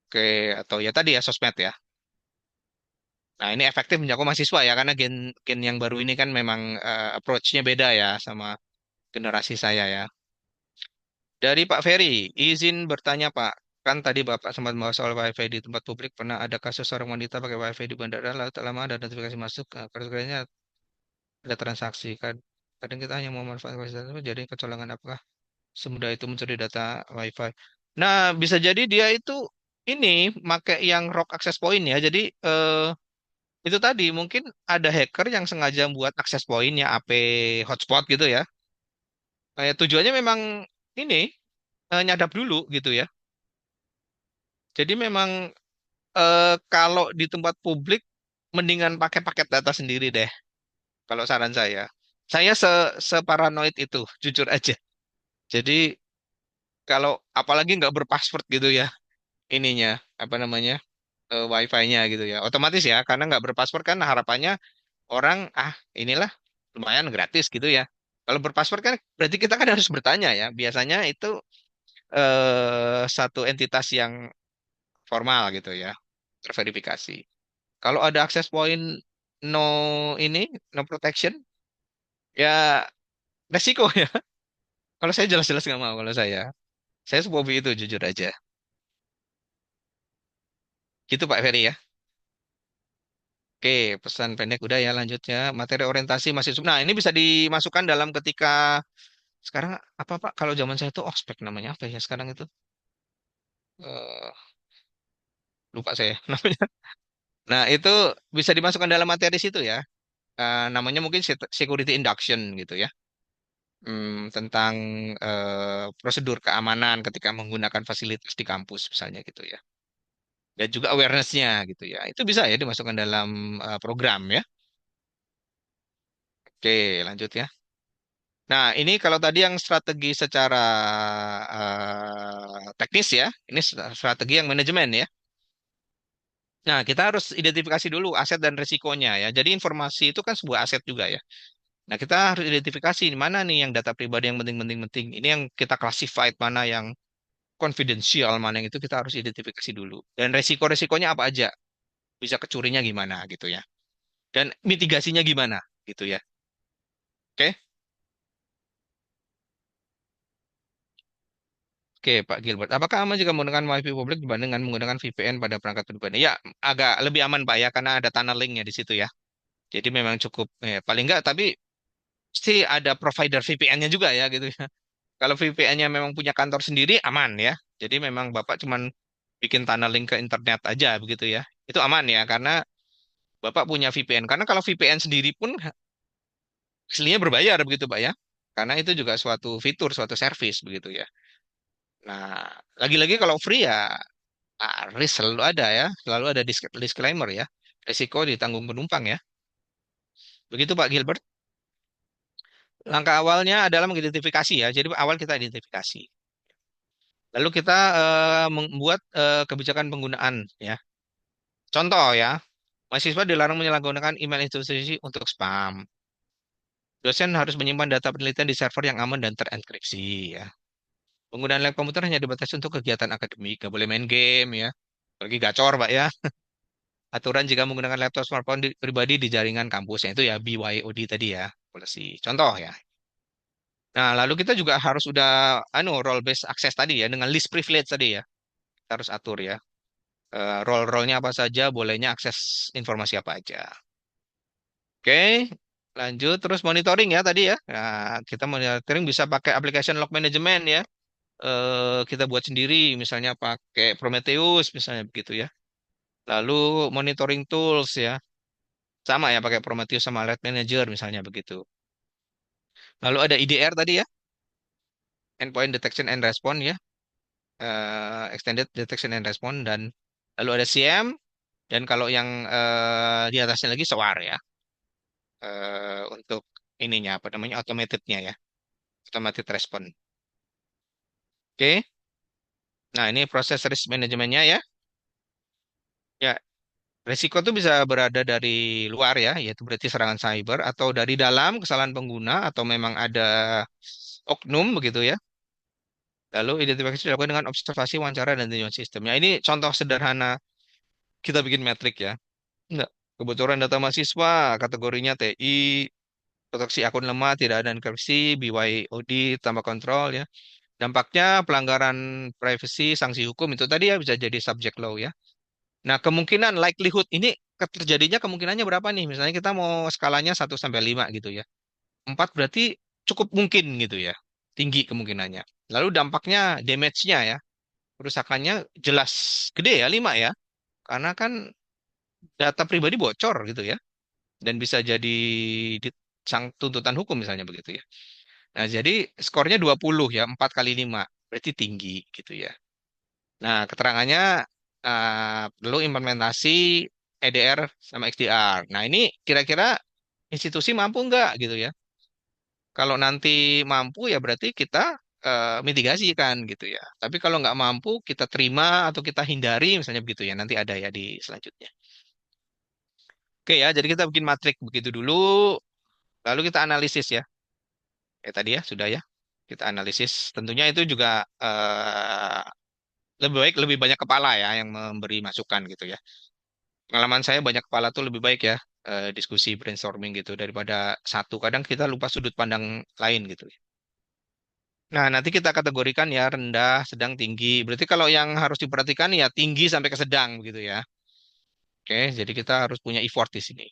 Oke, atau ya tadi ya sosmed ya. Nah, ini efektif menjangkau mahasiswa ya karena gen yang baru ini kan memang approach-nya beda ya sama generasi saya ya. Dari Pak Ferry, izin bertanya Pak, kan tadi Bapak sempat membahas soal WiFi di tempat publik, pernah ada kasus seorang wanita pakai WiFi di bandara, lalu tak lama ada notifikasi masuk, kategorinya ada transaksi. Kadang kita hanya mau manfaatkan fasilitas tersebut, jadi kecolongan apakah semudah itu mencuri data WiFi? Nah, bisa jadi dia itu ini pakai yang rock access point ya, jadi itu tadi mungkin ada hacker yang sengaja buat access point ya AP hotspot gitu ya. Tujuannya memang ini nyadap dulu gitu ya. Jadi memang kalau di tempat publik mendingan pakai paket data sendiri deh. Kalau saran saya. Saya separanoid itu, jujur aja. Jadi kalau apalagi nggak berpassword gitu ya ininya apa namanya wifi-nya gitu ya. Otomatis ya karena nggak berpassword kan harapannya orang inilah lumayan gratis gitu ya. Kalau berpassword kan berarti kita kan harus bertanya ya. Biasanya itu satu entitas yang formal gitu ya, terverifikasi. Kalau ada access point no ini no protection ya resiko ya. Kalau saya jelas-jelas nggak mau kalau saya. Saya sepobi itu jujur aja. Gitu Pak Ferry ya. Oke, pesan pendek udah ya lanjutnya. Materi orientasi masih. Nah, ini bisa dimasukkan dalam ketika sekarang apa Pak? Kalau zaman saya itu ospek namanya apa ya sekarang itu? Eh, lupa saya namanya. Nah, itu bisa dimasukkan dalam materi situ ya. Namanya mungkin security induction gitu ya. Tentang prosedur keamanan ketika menggunakan fasilitas di kampus misalnya gitu ya. Dan juga awareness-nya gitu ya. Itu bisa ya dimasukkan dalam program ya. Oke, lanjut ya. Nah, ini kalau tadi yang strategi secara teknis ya, ini strategi yang manajemen ya. Nah, kita harus identifikasi dulu aset dan risikonya ya. Jadi informasi itu kan sebuah aset juga ya. Nah, kita harus identifikasi mana nih yang data pribadi yang penting-penting-penting. Ini yang kita classified, mana yang confidential, mana yang itu kita harus identifikasi dulu. Dan resiko-resikonya apa aja? Bisa kecurinya gimana gitu ya. Dan mitigasinya gimana gitu ya. Oke? Oke, Pak Gilbert. Apakah aman jika menggunakan WiFi publik dibanding dengan menggunakan VPN pada perangkat pribadi? Ya, agak lebih aman, Pak ya, karena ada tunnelingnya di situ ya. Jadi memang cukup, paling enggak, tapi pasti ada provider VPN-nya juga ya gitu ya. Kalau VPN-nya memang punya kantor sendiri, aman ya. Jadi memang Bapak cuman bikin tunneling ke internet aja begitu ya. Itu aman ya, karena Bapak punya VPN. Karena kalau VPN sendiri pun aslinya berbayar begitu, Pak ya. Karena itu juga suatu fitur, suatu service begitu ya. Nah, lagi-lagi kalau free ya risk selalu ada ya, selalu ada disclaimer ya. Risiko ditanggung penumpang ya. Begitu Pak Gilbert. Langkah awalnya adalah mengidentifikasi ya. Jadi awal kita identifikasi. Lalu kita membuat kebijakan penggunaan ya. Contoh ya, mahasiswa dilarang menyalahgunakan email institusi untuk spam. Dosen harus menyimpan data penelitian di server yang aman dan terenkripsi ya. Penggunaan lab komputer hanya dibatasi untuk kegiatan akademik, nggak boleh main game ya. Pergi gacor, Pak ya. Aturan jika menggunakan laptop smartphone pribadi di jaringan kampusnya itu ya BYOD tadi ya, policy. Contoh ya. Nah, lalu kita juga harus udah role based access tadi ya dengan list privilege tadi ya. Kita harus atur ya. Role-role-nya apa saja, bolehnya akses informasi apa aja. Oke, lanjut terus monitoring ya tadi ya. Nah, kita monitoring bisa pakai application log management ya. Kita buat sendiri misalnya pakai Prometheus misalnya begitu ya. Lalu monitoring tools ya. Sama ya pakai Prometheus sama Alert Manager misalnya begitu. Lalu ada IDR tadi ya, Endpoint Detection and Response ya, Extended Detection and Response dan lalu ada CM dan kalau yang di atasnya lagi SOAR ya, untuk ininya apa namanya automatednya ya, automated response. Oke, nah ini proses risk manajemennya ya. Ya, resiko itu bisa berada dari luar ya, yaitu berarti serangan cyber atau dari dalam kesalahan pengguna atau memang ada oknum begitu ya. Lalu identifikasi dilakukan dengan observasi, wawancara, dan tinjauan sistem. Ya, ini contoh sederhana kita bikin metrik ya. Enggak. Kebocoran data mahasiswa, kategorinya TI, proteksi akun lemah, tidak ada enkripsi, BYOD, tambah kontrol ya. Dampaknya pelanggaran privacy, sanksi hukum itu tadi ya bisa jadi subject law ya. Nah, kemungkinan likelihood ini terjadinya kemungkinannya berapa nih? Misalnya kita mau skalanya 1 sampai 5 gitu ya. 4 berarti cukup mungkin gitu ya. Tinggi kemungkinannya. Lalu dampaknya, damage-nya ya. Kerusakannya jelas gede ya 5 ya. Karena kan data pribadi bocor gitu ya. Dan bisa jadi tuntutan hukum misalnya begitu ya. Nah, jadi skornya 20 ya, 4 kali 5 berarti tinggi gitu ya. Nah, keterangannya perlu implementasi EDR sama XDR. Nah, ini kira-kira institusi mampu nggak gitu ya. Kalau nanti mampu ya berarti kita mitigasikan gitu ya. Tapi kalau nggak mampu kita terima atau kita hindari misalnya begitu ya. Nanti ada ya di selanjutnya. Oke ya, jadi kita bikin matrik begitu dulu, lalu kita analisis ya. Tadi ya sudah ya. Kita analisis. Tentunya itu juga lebih baik lebih banyak kepala ya yang memberi masukan gitu ya. Pengalaman saya banyak kepala tuh lebih baik ya, diskusi brainstorming gitu daripada satu. Kadang kita lupa sudut pandang lain gitu. Nah, nanti kita kategorikan ya rendah, sedang, tinggi. Berarti kalau yang harus diperhatikan ya tinggi sampai ke sedang begitu ya. Oke, jadi kita harus punya effort di sini.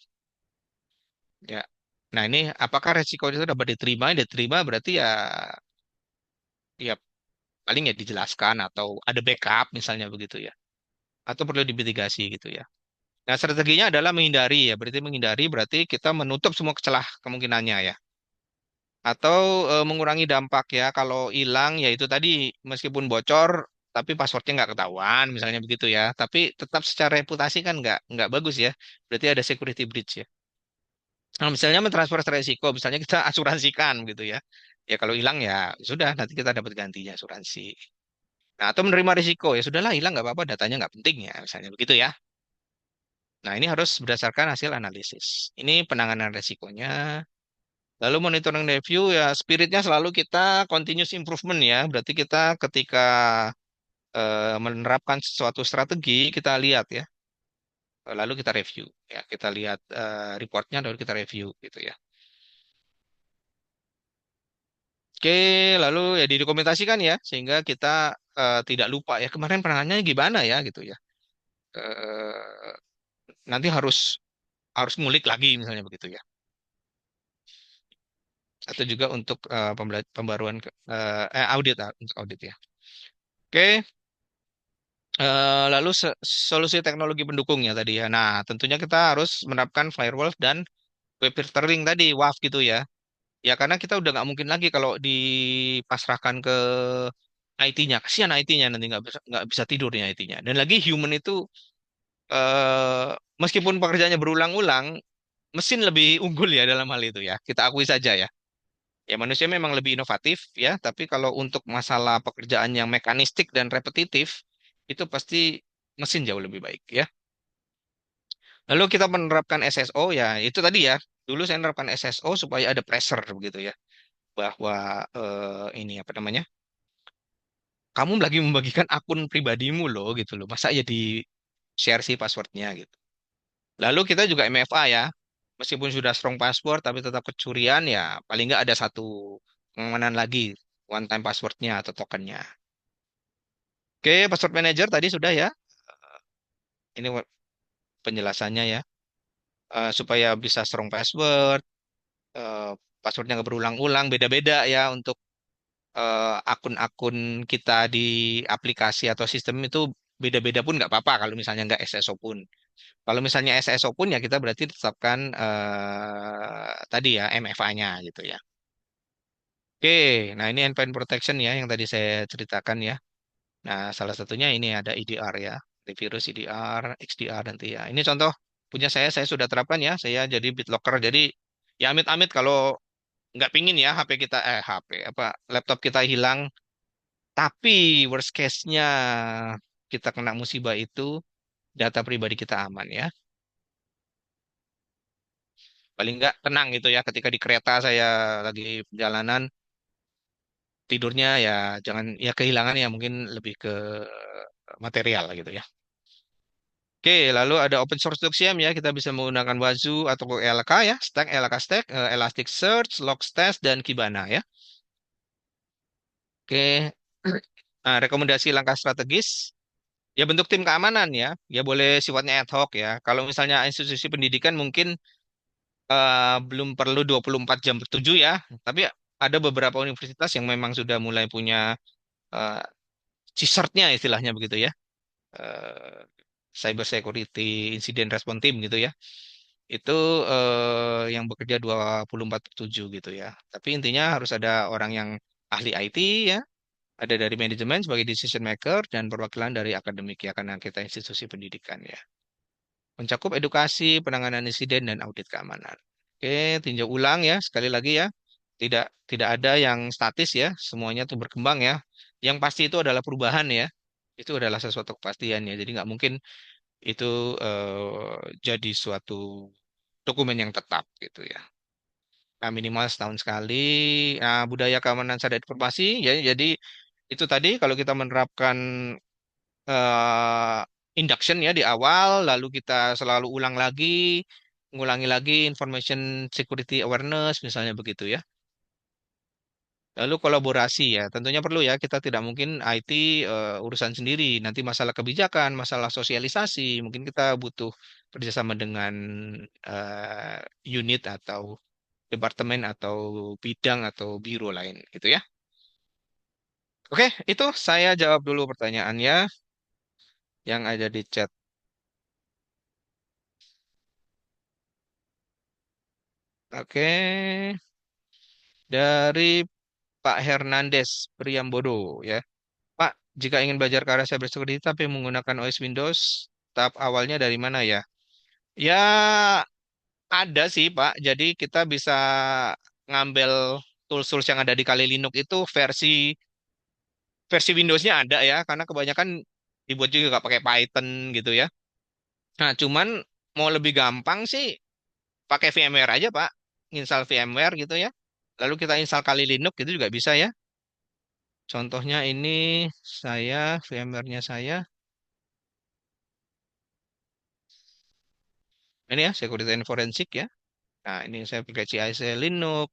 Ya. Nah, ini apakah resiko itu dapat diterima? Diterima berarti ya ya paling ya dijelaskan atau ada backup misalnya begitu ya. Atau perlu dimitigasi gitu ya. Nah, strateginya adalah menghindari ya. Menghindari berarti kita menutup semua celah kemungkinannya ya. Atau mengurangi dampak ya. Kalau hilang ya itu tadi meskipun bocor tapi passwordnya nggak ketahuan misalnya begitu ya. Tapi tetap secara reputasi kan nggak bagus ya. Berarti ada security breach ya. Nah, misalnya mentransfer resiko, misalnya kita asuransikan gitu ya. Ya kalau hilang ya sudah nanti kita dapat gantinya asuransi. Nah, atau menerima risiko ya sudahlah hilang nggak apa-apa datanya nggak penting ya misalnya begitu ya. Nah, ini harus berdasarkan hasil analisis. Ini penanganan resikonya. Lalu monitoring review ya spiritnya selalu kita continuous improvement ya. Berarti kita ketika menerapkan suatu strategi kita lihat ya. Lalu kita review ya. Kita lihat reportnya lalu kita review gitu ya. Oke, lalu ya didokumentasikan ya sehingga kita tidak lupa ya kemarin penanganannya gimana ya gitu ya. Eh, Nanti harus harus ngulik lagi misalnya begitu ya. Atau juga untuk pembaruan audit untuk audit ya. Oke, lalu solusi teknologi pendukungnya tadi ya. Nah, tentunya kita harus menerapkan firewall dan web filtering tadi, WAF gitu ya. Ya karena kita udah nggak mungkin lagi kalau dipasrahkan ke IT-nya. Kasihan IT-nya nanti nggak bisa tidur nih IT-nya. Dan lagi human itu eh meskipun pekerjaannya berulang-ulang, mesin lebih unggul ya dalam hal itu ya. Kita akui saja ya. Ya manusia memang lebih inovatif ya, tapi kalau untuk masalah pekerjaan yang mekanistik dan repetitif, itu pasti mesin jauh lebih baik ya. Lalu kita menerapkan SSO ya, itu tadi ya. Dulu saya menerapkan SSO supaya ada pressure begitu ya, bahwa ini apa namanya? Kamu lagi membagikan akun pribadimu loh gitu loh. Masa ya di share sih passwordnya gitu. Lalu kita juga MFA ya. Meskipun sudah strong password tapi tetap kecurian ya paling nggak ada satu pengamanan lagi one time passwordnya atau tokennya. Oke, password manager tadi sudah ya. Ini penjelasannya ya. Supaya bisa strong password, eh, passwordnya nggak berulang-ulang, beda-beda ya untuk akun-akun kita di aplikasi atau sistem itu beda-beda pun nggak apa-apa kalau misalnya nggak SSO pun. Kalau misalnya SSO pun ya kita berarti tetapkan tadi ya MFA-nya gitu ya. Oke, nah ini endpoint protection ya yang tadi saya ceritakan ya. Nah, salah satunya ini ada EDR ya, antivirus EDR, XDR nanti ya. Ini contoh punya saya sudah terapkan ya. Saya jadi BitLocker. Jadi ya amit-amit kalau nggak pingin ya HP kita HP apa laptop kita hilang, tapi worst case-nya kita kena musibah itu data pribadi kita aman ya. Paling nggak tenang gitu ya ketika di kereta saya lagi perjalanan tidurnya ya jangan ya kehilangan ya mungkin lebih ke material gitu ya. Oke, lalu ada open source untuk SIEM ya. Kita bisa menggunakan Wazoo atau LK ya, Stack, LK Stack, Elasticsearch, Logstash, dan Kibana ya. Oke, nah, rekomendasi langkah strategis, ya bentuk tim keamanan ya. Ya boleh sifatnya ad hoc ya. Kalau misalnya institusi pendidikan mungkin belum perlu 24 jam bertujuh ya. Tapi ada beberapa universitas yang memang sudah mulai punya uh, CSIRT-nya istilahnya begitu ya. Eh, Cyber Security Incident Response Team gitu ya. Itu yang bekerja 24/7 gitu ya. Tapi intinya harus ada orang yang ahli IT ya, ada dari manajemen sebagai decision maker dan perwakilan dari akademik ya karena kita institusi pendidikan ya. Mencakup edukasi, penanganan insiden dan audit keamanan. Oke, tinjau ulang ya sekali lagi ya. Tidak tidak ada yang statis ya, semuanya tuh berkembang ya. Yang pasti itu adalah perubahan ya. Itu adalah sesuatu kepastian ya. Jadi nggak mungkin itu jadi suatu dokumen yang tetap gitu ya. Nah, minimal setahun sekali. Nah, budaya keamanan sadar informasi ya jadi itu tadi kalau kita menerapkan induction ya di awal, lalu kita selalu ulang lagi, ngulangi lagi information security awareness misalnya begitu ya. Lalu kolaborasi ya, tentunya perlu ya. Kita tidak mungkin IT urusan sendiri. Nanti masalah kebijakan, masalah sosialisasi, mungkin kita butuh kerjasama dengan unit atau departemen atau bidang atau biro lain gitu ya. Oke, itu saya jawab dulu pertanyaannya yang ada di chat. Oke, dari Pak Hernandez Priambodo ya. Pak, jika ingin belajar ke arah cybersecurity tapi menggunakan OS Windows, tahap awalnya dari mana ya? Ya, ada sih, Pak. Jadi kita bisa ngambil tools-tools yang ada di Kali Linux itu versi versi Windows-nya ada ya, karena kebanyakan dibuat juga nggak pakai Python gitu ya. Nah, cuman mau lebih gampang sih pakai VMware aja, Pak. Install VMware gitu ya. Lalu kita install Kali Linux gitu juga bisa ya. Contohnya ini VMware-nya saya. Ini ya, Security and Forensic ya. Nah, ini saya pakai CIC Linux,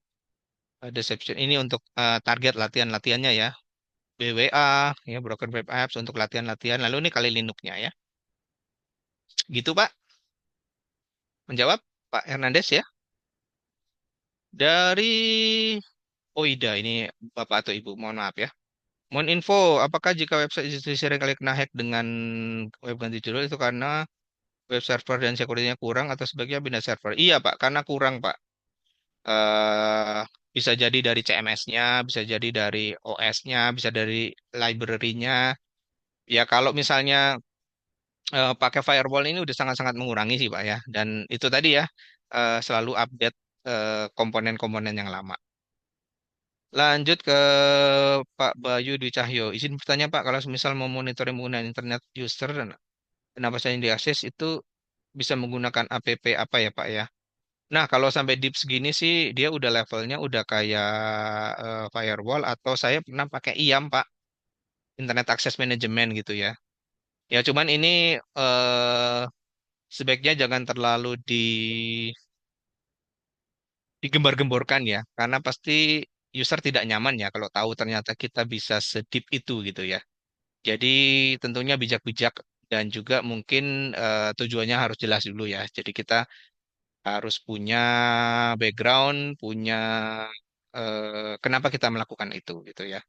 Deception ini untuk target latihan-latihannya ya. BWA, ya Broken Web Apps untuk latihan-latihan. Lalu ini kali Linux-nya ya. Gitu Pak, menjawab Pak Hernandez ya. Dari Oida, ini Bapak atau Ibu, mohon maaf ya. Mohon info, apakah jika website institusi seringkali kena hack dengan web ganti judul itu karena web server dan security-nya kurang atau sebaiknya pindah server? Iya Pak, karena kurang Pak. eh Bisa jadi dari CMS-nya, bisa jadi dari OS-nya, bisa dari library-nya. Ya kalau misalnya pakai firewall ini udah sangat-sangat mengurangi sih Pak ya. Dan itu tadi ya, selalu update komponen-komponen yang lama. Lanjut ke Pak Bayu Dwi Cahyo. Izin bertanya Pak, kalau misal mau monitoring penggunaan internet user dan kenapa saya yang diakses itu bisa menggunakan app apa ya Pak ya? Nah, kalau sampai deep segini sih dia udah levelnya udah kayak firewall atau saya pernah pakai IAM Pak, Internet Access Management gitu ya. Ya cuman ini sebaiknya jangan terlalu digembar-gemborkan ya, karena pasti user tidak nyaman ya kalau tahu ternyata kita bisa sedip itu gitu ya. Jadi tentunya bijak-bijak dan juga mungkin tujuannya harus jelas dulu ya. Jadi kita harus punya background, punya kenapa kita melakukan itu gitu ya.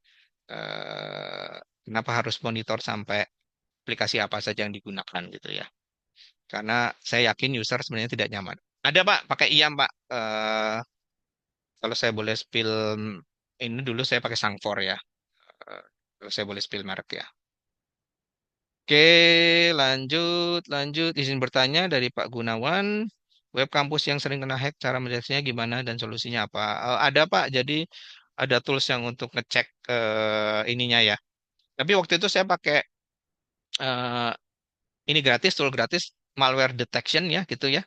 Eh, Kenapa harus monitor sampai aplikasi apa saja yang digunakan gitu ya. Karena saya yakin user sebenarnya tidak nyaman. Ada Pak, pakai IAM Pak. Kalau saya boleh spill ini dulu saya pakai Sangfor ya. Eh, Kalau saya boleh spill merek ya. Oke, lanjut, lanjut. Izin bertanya dari Pak Gunawan. Web kampus yang sering kena hack, cara mendeteksinya gimana dan solusinya apa? Ada Pak, jadi ada tools yang untuk ngecek ininya ya. Tapi waktu itu saya pakai eh, ini gratis, tool gratis, malware detection ya, gitu ya.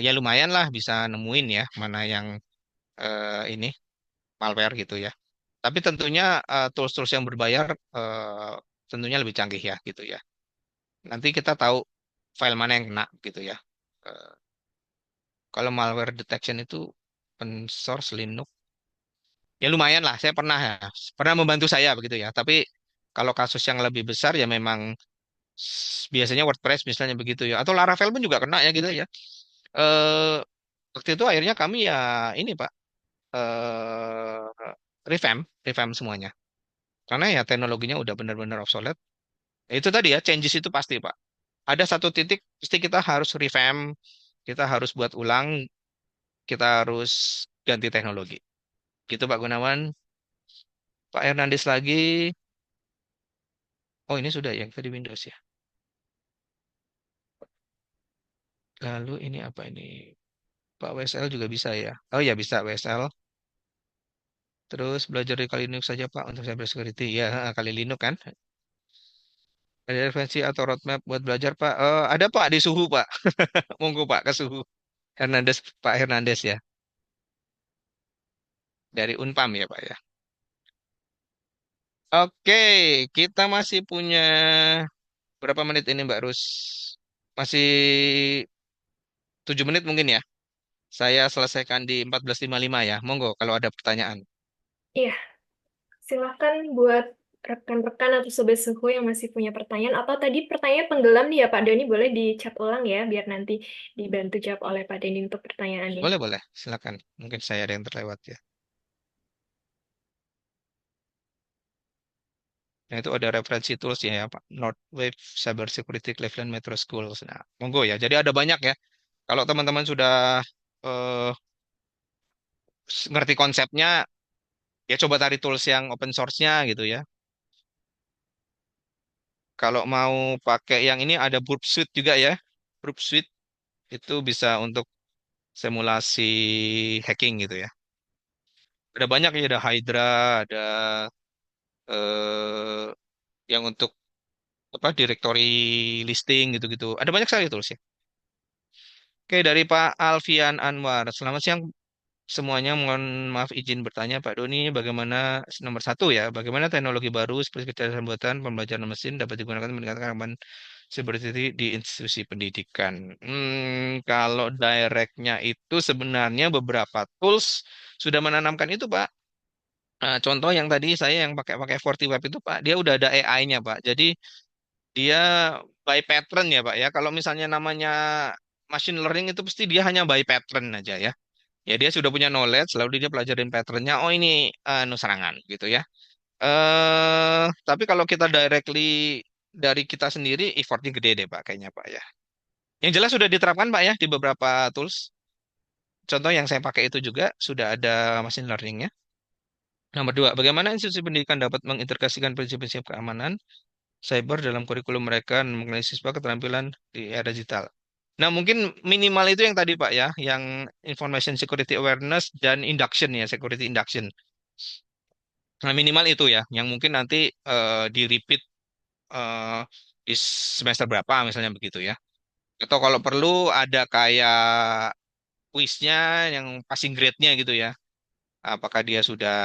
Ya lumayan lah bisa nemuin ya mana yang ini malware gitu ya. Tapi tentunya tools-tools yang berbayar tentunya lebih canggih ya gitu ya. Nanti kita tahu file mana yang kena gitu ya. Eh, Kalau malware detection itu open source Linux, ya lumayan lah. Saya pernah membantu saya begitu ya. Tapi kalau kasus yang lebih besar ya memang biasanya WordPress misalnya begitu ya. Atau Laravel pun juga kena ya gitu ya. Eh Waktu itu akhirnya kami ya ini Pak revamp semuanya. Karena ya teknologinya udah benar-benar obsolete. Ya, itu tadi ya, changes itu pasti, Pak. Ada satu titik, pasti kita harus revamp, kita harus buat ulang, kita harus ganti teknologi. Gitu, Pak Gunawan. Pak Hernandez lagi. Oh, ini sudah yang tadi Windows ya. Lalu ini apa ini? Pak WSL juga bisa ya. Oh ya, bisa WSL. Terus belajar di Kali Linux saja, Pak, untuk cyber security. Ya, Kali Linux kan. Ada referensi atau roadmap buat belajar, Pak? Ada, Pak, di Suhu, Pak. Monggo, Pak, ke Suhu. Pak Hernandez ya. Dari Unpam ya, Pak ya. Oke, kita masih punya Berapa menit ini Mbak Rus? Masih 7 menit mungkin ya. Saya selesaikan di 14.55 ya. Monggo kalau ada pertanyaan. Iya, silakan buat rekan-rekan atau sobat suhu yang masih punya pertanyaan atau tadi pertanyaan tenggelam nih ya Pak Doni boleh di-chat ulang ya biar nanti dibantu jawab oleh Pak Doni untuk pertanyaannya. Boleh, boleh. Silakan. Mungkin saya ada yang terlewat ya. Nah, itu ada referensi tools ya, Pak. Northwave Cyber Security Cleveland Metro Schools. Nah, monggo ya. Jadi ada banyak ya. Kalau teman-teman sudah eh, ngerti konsepnya, ya coba cari tools yang open source-nya gitu ya. Kalau mau pakai yang ini ada Burp Suite juga ya. Burp Suite itu bisa untuk simulasi hacking gitu ya. Ada banyak ya, ada Hydra, ada eh, yang untuk apa directory listing gitu-gitu. Ada banyak sekali tools ya. Oke, dari Pak Alfian Anwar. Selamat siang semuanya. Mohon maaf izin bertanya Pak Doni, bagaimana nomor satu ya, bagaimana teknologi baru seperti kecerdasan buatan, pembelajaran mesin dapat digunakan meningkatkan keamanan security di institusi pendidikan. Kalau directnya itu sebenarnya beberapa tools sudah menanamkan itu Pak. Nah, contoh yang tadi saya yang pakai FortiWeb itu Pak, dia udah ada AI-nya Pak. Jadi dia by pattern ya Pak ya. Kalau misalnya namanya machine learning itu pasti dia hanya by pattern aja ya. Ya dia sudah punya knowledge, lalu dia pelajarin patternnya. Oh ini serangan gitu ya. Tapi kalau kita directly dari kita sendiri, effortnya gede deh Pak kayaknya Pak ya. Yang jelas sudah diterapkan Pak ya di beberapa tools. Contoh yang saya pakai itu juga sudah ada machine learningnya. Nomor dua, bagaimana institusi pendidikan dapat mengintegrasikan prinsip-prinsip keamanan cyber dalam kurikulum mereka dan mengenai siswa keterampilan di era digital. Nah, mungkin minimal itu yang tadi Pak ya, yang information security awareness dan induction ya, security induction. Nah, minimal itu ya, yang mungkin nanti di repeat eh, di semester berapa misalnya begitu ya. Atau kalau perlu ada kayak kuisnya yang passing grade-nya gitu ya. Apakah dia sudah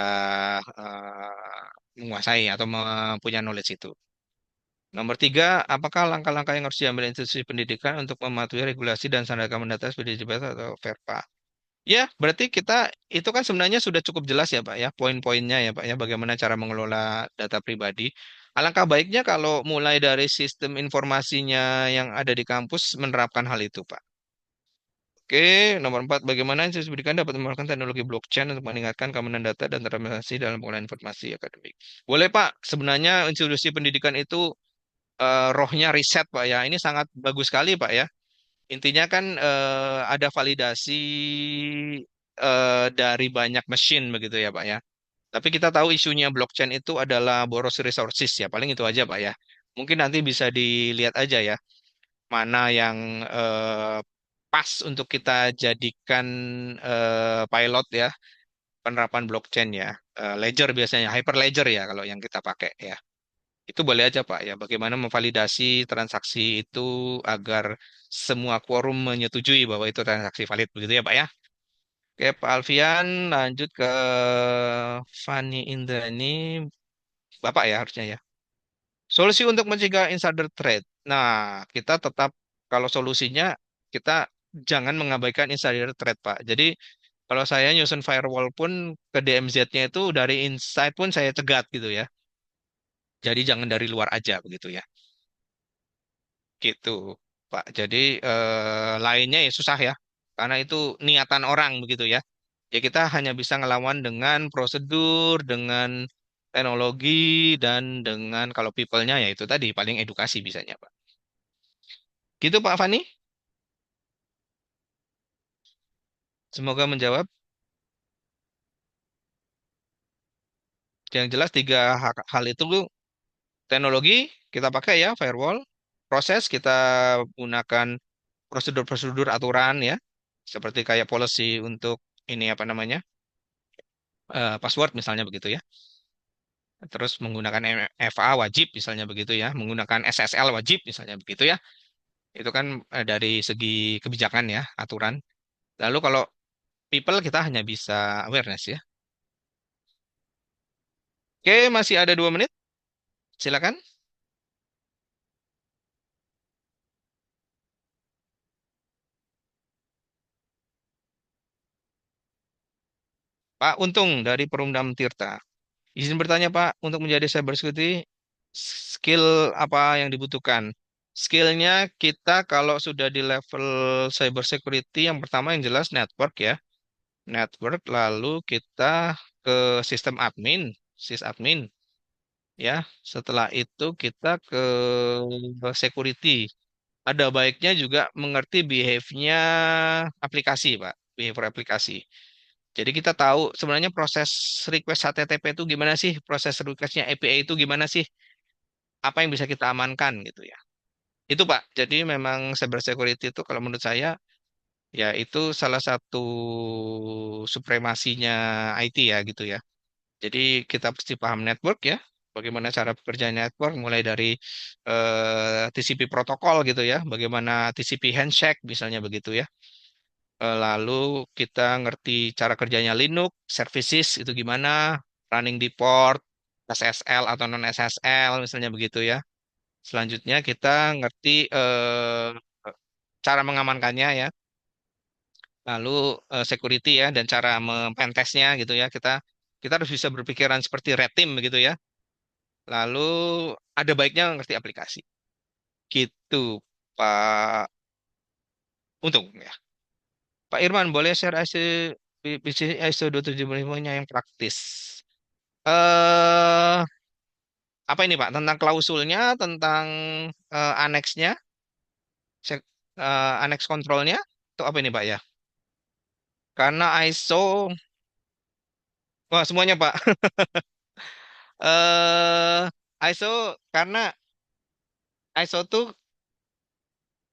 menguasai atau mempunyai knowledge itu. Nomor tiga, apakah langkah-langkah yang harus diambil institusi pendidikan untuk mematuhi regulasi dan standar keamanan data seperti GDPR atau VERPA? Ya, berarti kita itu kan sebenarnya sudah cukup jelas ya Pak ya, poin-poinnya ya Pak ya, bagaimana cara mengelola data pribadi. Alangkah baiknya kalau mulai dari sistem informasinya yang ada di kampus menerapkan hal itu Pak. Oke, nomor empat, bagaimana institusi pendidikan dapat menggunakan teknologi blockchain untuk meningkatkan keamanan data dan transparansi dalam pengolahan informasi akademik. Boleh Pak, sebenarnya institusi pendidikan itu rohnya riset Pak ya. Ini sangat bagus sekali Pak ya. Intinya kan ada validasi dari banyak mesin begitu ya Pak ya. Tapi kita tahu isunya blockchain itu adalah boros resources ya. Paling itu aja Pak ya. Mungkin nanti bisa dilihat aja ya mana yang pas untuk kita jadikan pilot ya penerapan blockchain ya. Ledger biasanya, Hyperledger ya kalau yang kita pakai ya. Itu boleh aja Pak ya, bagaimana memvalidasi transaksi itu agar semua quorum menyetujui bahwa itu transaksi valid begitu ya Pak ya. Oke Pak Alfian, lanjut ke Fani Indrani, Bapak ya harusnya ya. Solusi untuk mencegah insider trade. Nah, kita tetap kalau solusinya kita jangan mengabaikan insider trade Pak. Jadi kalau saya nyusun firewall pun ke DMZ-nya itu dari inside pun saya cegat gitu ya. Jadi jangan dari luar aja begitu ya. Gitu, Pak. Jadi lainnya ya susah ya, karena itu niatan orang begitu ya. Ya kita hanya bisa ngelawan dengan prosedur, dengan teknologi, dan dengan kalau people-nya ya itu tadi paling edukasi bisanya, Pak. Gitu, Pak Fani. Semoga menjawab. Yang jelas tiga hal itu teknologi kita pakai ya, firewall. Proses kita gunakan prosedur-prosedur aturan ya, seperti kayak policy untuk ini apa namanya password misalnya begitu ya. Terus menggunakan MFA wajib misalnya begitu ya, menggunakan SSL wajib misalnya begitu ya. Itu kan dari segi kebijakan ya, aturan. Lalu kalau people kita hanya bisa awareness ya. Oke, masih ada 2 menit. Silakan. Pak Untung dari Perumdam Tirta. Izin bertanya Pak, untuk menjadi cybersecurity, skill apa yang dibutuhkan? Skillnya kita kalau sudah di level cybersecurity, yang pertama yang jelas network ya. Network, lalu kita ke sistem admin, sysadmin ya. Setelah itu kita ke security. Ada baiknya juga mengerti behave-nya aplikasi, Pak. Behavior aplikasi. Jadi kita tahu sebenarnya proses request HTTP itu gimana sih, proses requestnya API itu gimana sih, apa yang bisa kita amankan gitu ya. Itu Pak. Jadi memang cyber security itu kalau menurut saya ya itu salah satu supremasinya IT ya gitu ya. Jadi kita pasti paham network ya, bagaimana cara bekerja network, mulai dari TCP protokol gitu ya, bagaimana TCP handshake misalnya begitu ya. Lalu kita ngerti cara kerjanya Linux, services itu gimana, running di port, SSL atau non SSL misalnya begitu ya. Selanjutnya kita ngerti cara mengamankannya ya. Lalu security ya dan cara pentestnya gitu ya. Kita harus bisa berpikiran seperti red team begitu ya. Lalu ada baiknya ngerti aplikasi. Gitu Pak Untung ya. Pak Irman boleh share ISO 2755-nya yang praktis. Eh apa ini Pak? Tentang klausulnya, tentang aneksnya, aneks kontrolnya, atau apa ini Pak ya? Karena ISO, wah semuanya Pak. ISO karena ISO tuh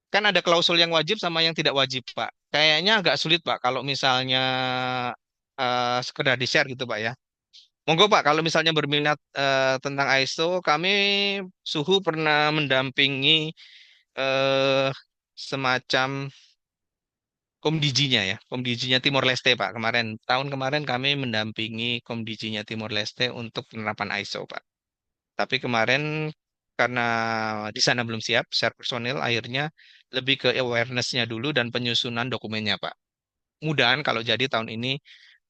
kan ada klausul yang wajib sama yang tidak wajib Pak. Kayaknya agak sulit Pak kalau misalnya sekedar di-share gitu Pak ya. Monggo Pak, kalau misalnya berminat tentang ISO, kami Suhu pernah mendampingi eh, semacam Komdijinya ya, Komdijinya Timor Leste Pak. Tahun kemarin kami mendampingi Komdijinya Timor Leste untuk penerapan ISO Pak. Tapi kemarin karena di sana belum siap, share personil, akhirnya lebih ke awareness-nya dulu dan penyusunan dokumennya Pak. Mudahan kalau jadi tahun ini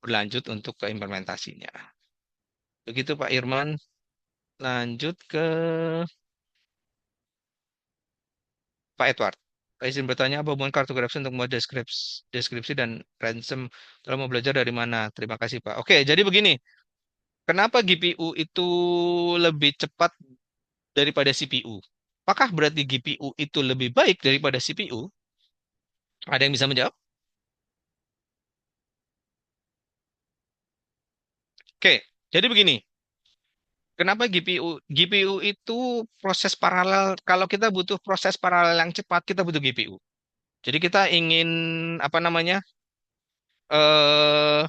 berlanjut untuk ke implementasinya. Begitu Pak Irman. Lanjut ke Pak Edward. Pak izin bertanya apa hubungan kartografi untuk membuat deskripsi dan ransom kalau mau belajar dari mana? Terima kasih Pak. Oke, jadi begini. Kenapa GPU itu lebih cepat daripada CPU? Apakah berarti GPU itu lebih baik daripada CPU? Ada yang bisa menjawab? Oke, jadi begini. Kenapa GPU? GPU itu proses paralel. Kalau kita butuh proses paralel yang cepat, kita butuh GPU. Jadi kita ingin apa namanya? Eh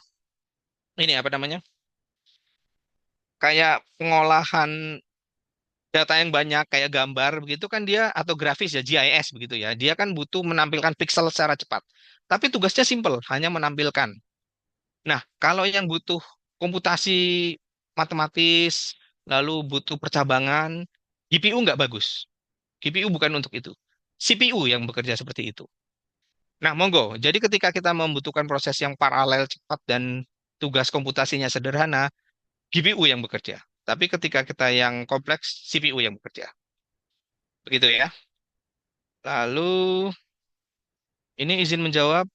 ini apa namanya? Kayak pengolahan data yang banyak kayak gambar begitu kan dia atau grafis ya GIS begitu ya. Dia kan butuh menampilkan pixel secara cepat. Tapi tugasnya simple, hanya menampilkan. Nah, kalau yang butuh komputasi matematis, lalu butuh percabangan, GPU nggak bagus. GPU bukan untuk itu. CPU yang bekerja seperti itu. Nah, monggo. Jadi ketika kita membutuhkan proses yang paralel cepat dan tugas komputasinya sederhana, GPU yang bekerja. Tapi ketika kita yang kompleks, CPU yang bekerja. Begitu ya. Lalu ini izin menjawab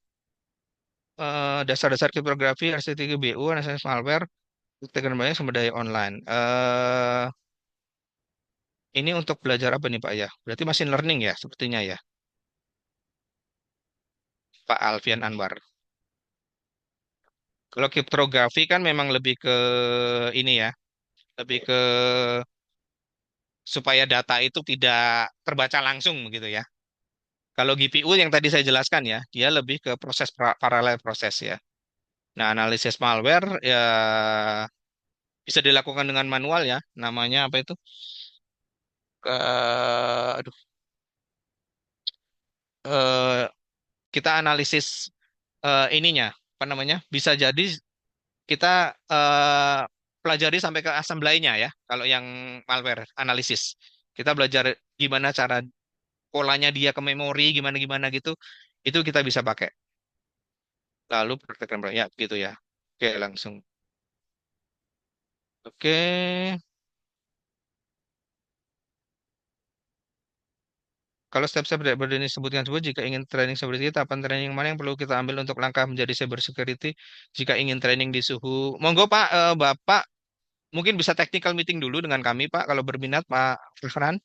dasar-dasar kriptografi, arsitektur BU, analisis malware, teknologi banyak sumber daya online. Ini untuk belajar apa nih Pak ya? Berarti machine learning ya, sepertinya ya, Pak Alfian Anwar. Kalau kriptografi kan memang lebih ke ini ya, lebih ke supaya data itu tidak terbaca langsung begitu ya. Kalau GPU yang tadi saya jelaskan ya, dia lebih ke proses paralel proses ya. Nah, analisis malware ya bisa dilakukan dengan manual ya. Namanya apa itu? Aduh, eh, kita analisis ininya, apa namanya? Bisa jadi kita pelajari sampai ke assembly-nya ya. Kalau yang malware analisis, kita belajar gimana cara polanya dia ke memori, gimana-gimana gitu. Itu kita bisa pakai. Lalu praktekkan ya gitu ya. Oke, langsung. Oke. Kalau step-step dari ini sebutkan sebut jika ingin training seperti itu, tahapan training mana yang perlu kita ambil untuk langkah menjadi cyber security jika ingin training di suhu. Monggo Pak, Bapak mungkin bisa technical meeting dulu dengan kami Pak kalau berminat Pak Fahran,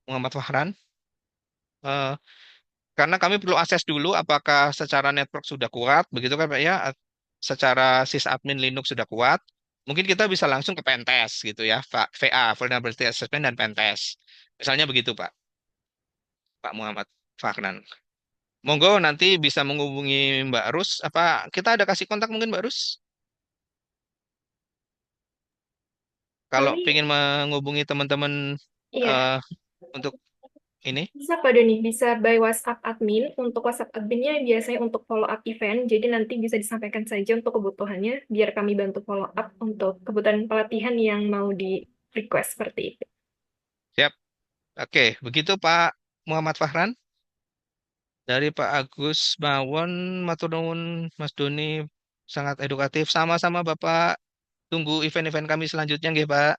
Muhammad Fahran. Eh, karena kami perlu akses dulu apakah secara network sudah kuat, begitu kan Pak ya? Secara sysadmin Linux sudah kuat. Mungkin kita bisa langsung ke pentest gitu ya, VA, Vulnerability Assessment dan pentest. Misalnya begitu Pak, Pak Muhammad Fahran. Monggo nanti bisa menghubungi Mbak Rus. Apa kita ada kasih kontak mungkin Mbak Rus? Kalau Kami, pengen menghubungi teman-teman iya, eh, untuk ini, bisa Pak Doni, bisa by WhatsApp admin. Untuk WhatsApp adminnya biasanya untuk follow up event, jadi nanti bisa disampaikan saja untuk kebutuhannya, biar kami bantu follow up untuk kebutuhan pelatihan yang mau di request seperti itu. siap. Oke, begitu Pak Muhammad Fahran. Dari Pak Agus Mawon, matur nuwun Mas Doni sangat edukatif. Sama-sama Bapak. Tunggu event-event kami selanjutnya nggih Pak.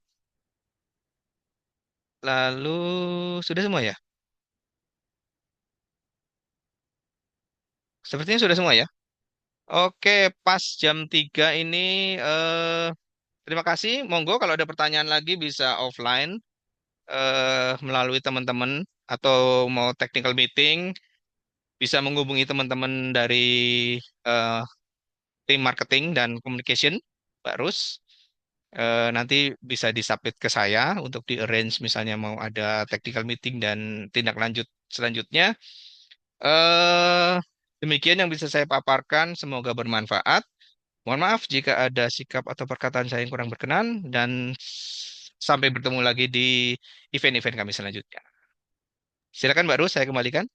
Lalu sudah semua ya? Sepertinya sudah semua ya. Oke, pas jam 3 ini terima kasih. Monggo kalau ada pertanyaan lagi bisa offline melalui teman-teman atau mau technical meeting bisa menghubungi teman-teman dari eh, tim marketing dan communication, Pak Rus. Nanti bisa disubmit ke saya untuk di arrange misalnya mau ada technical meeting dan tindak lanjut selanjutnya. Eh, Demikian yang bisa saya paparkan. Semoga bermanfaat. Mohon maaf jika ada sikap atau perkataan saya yang kurang berkenan dan sampai bertemu lagi di event-event kami selanjutnya. Silakan Mbak Rus, saya kembalikan.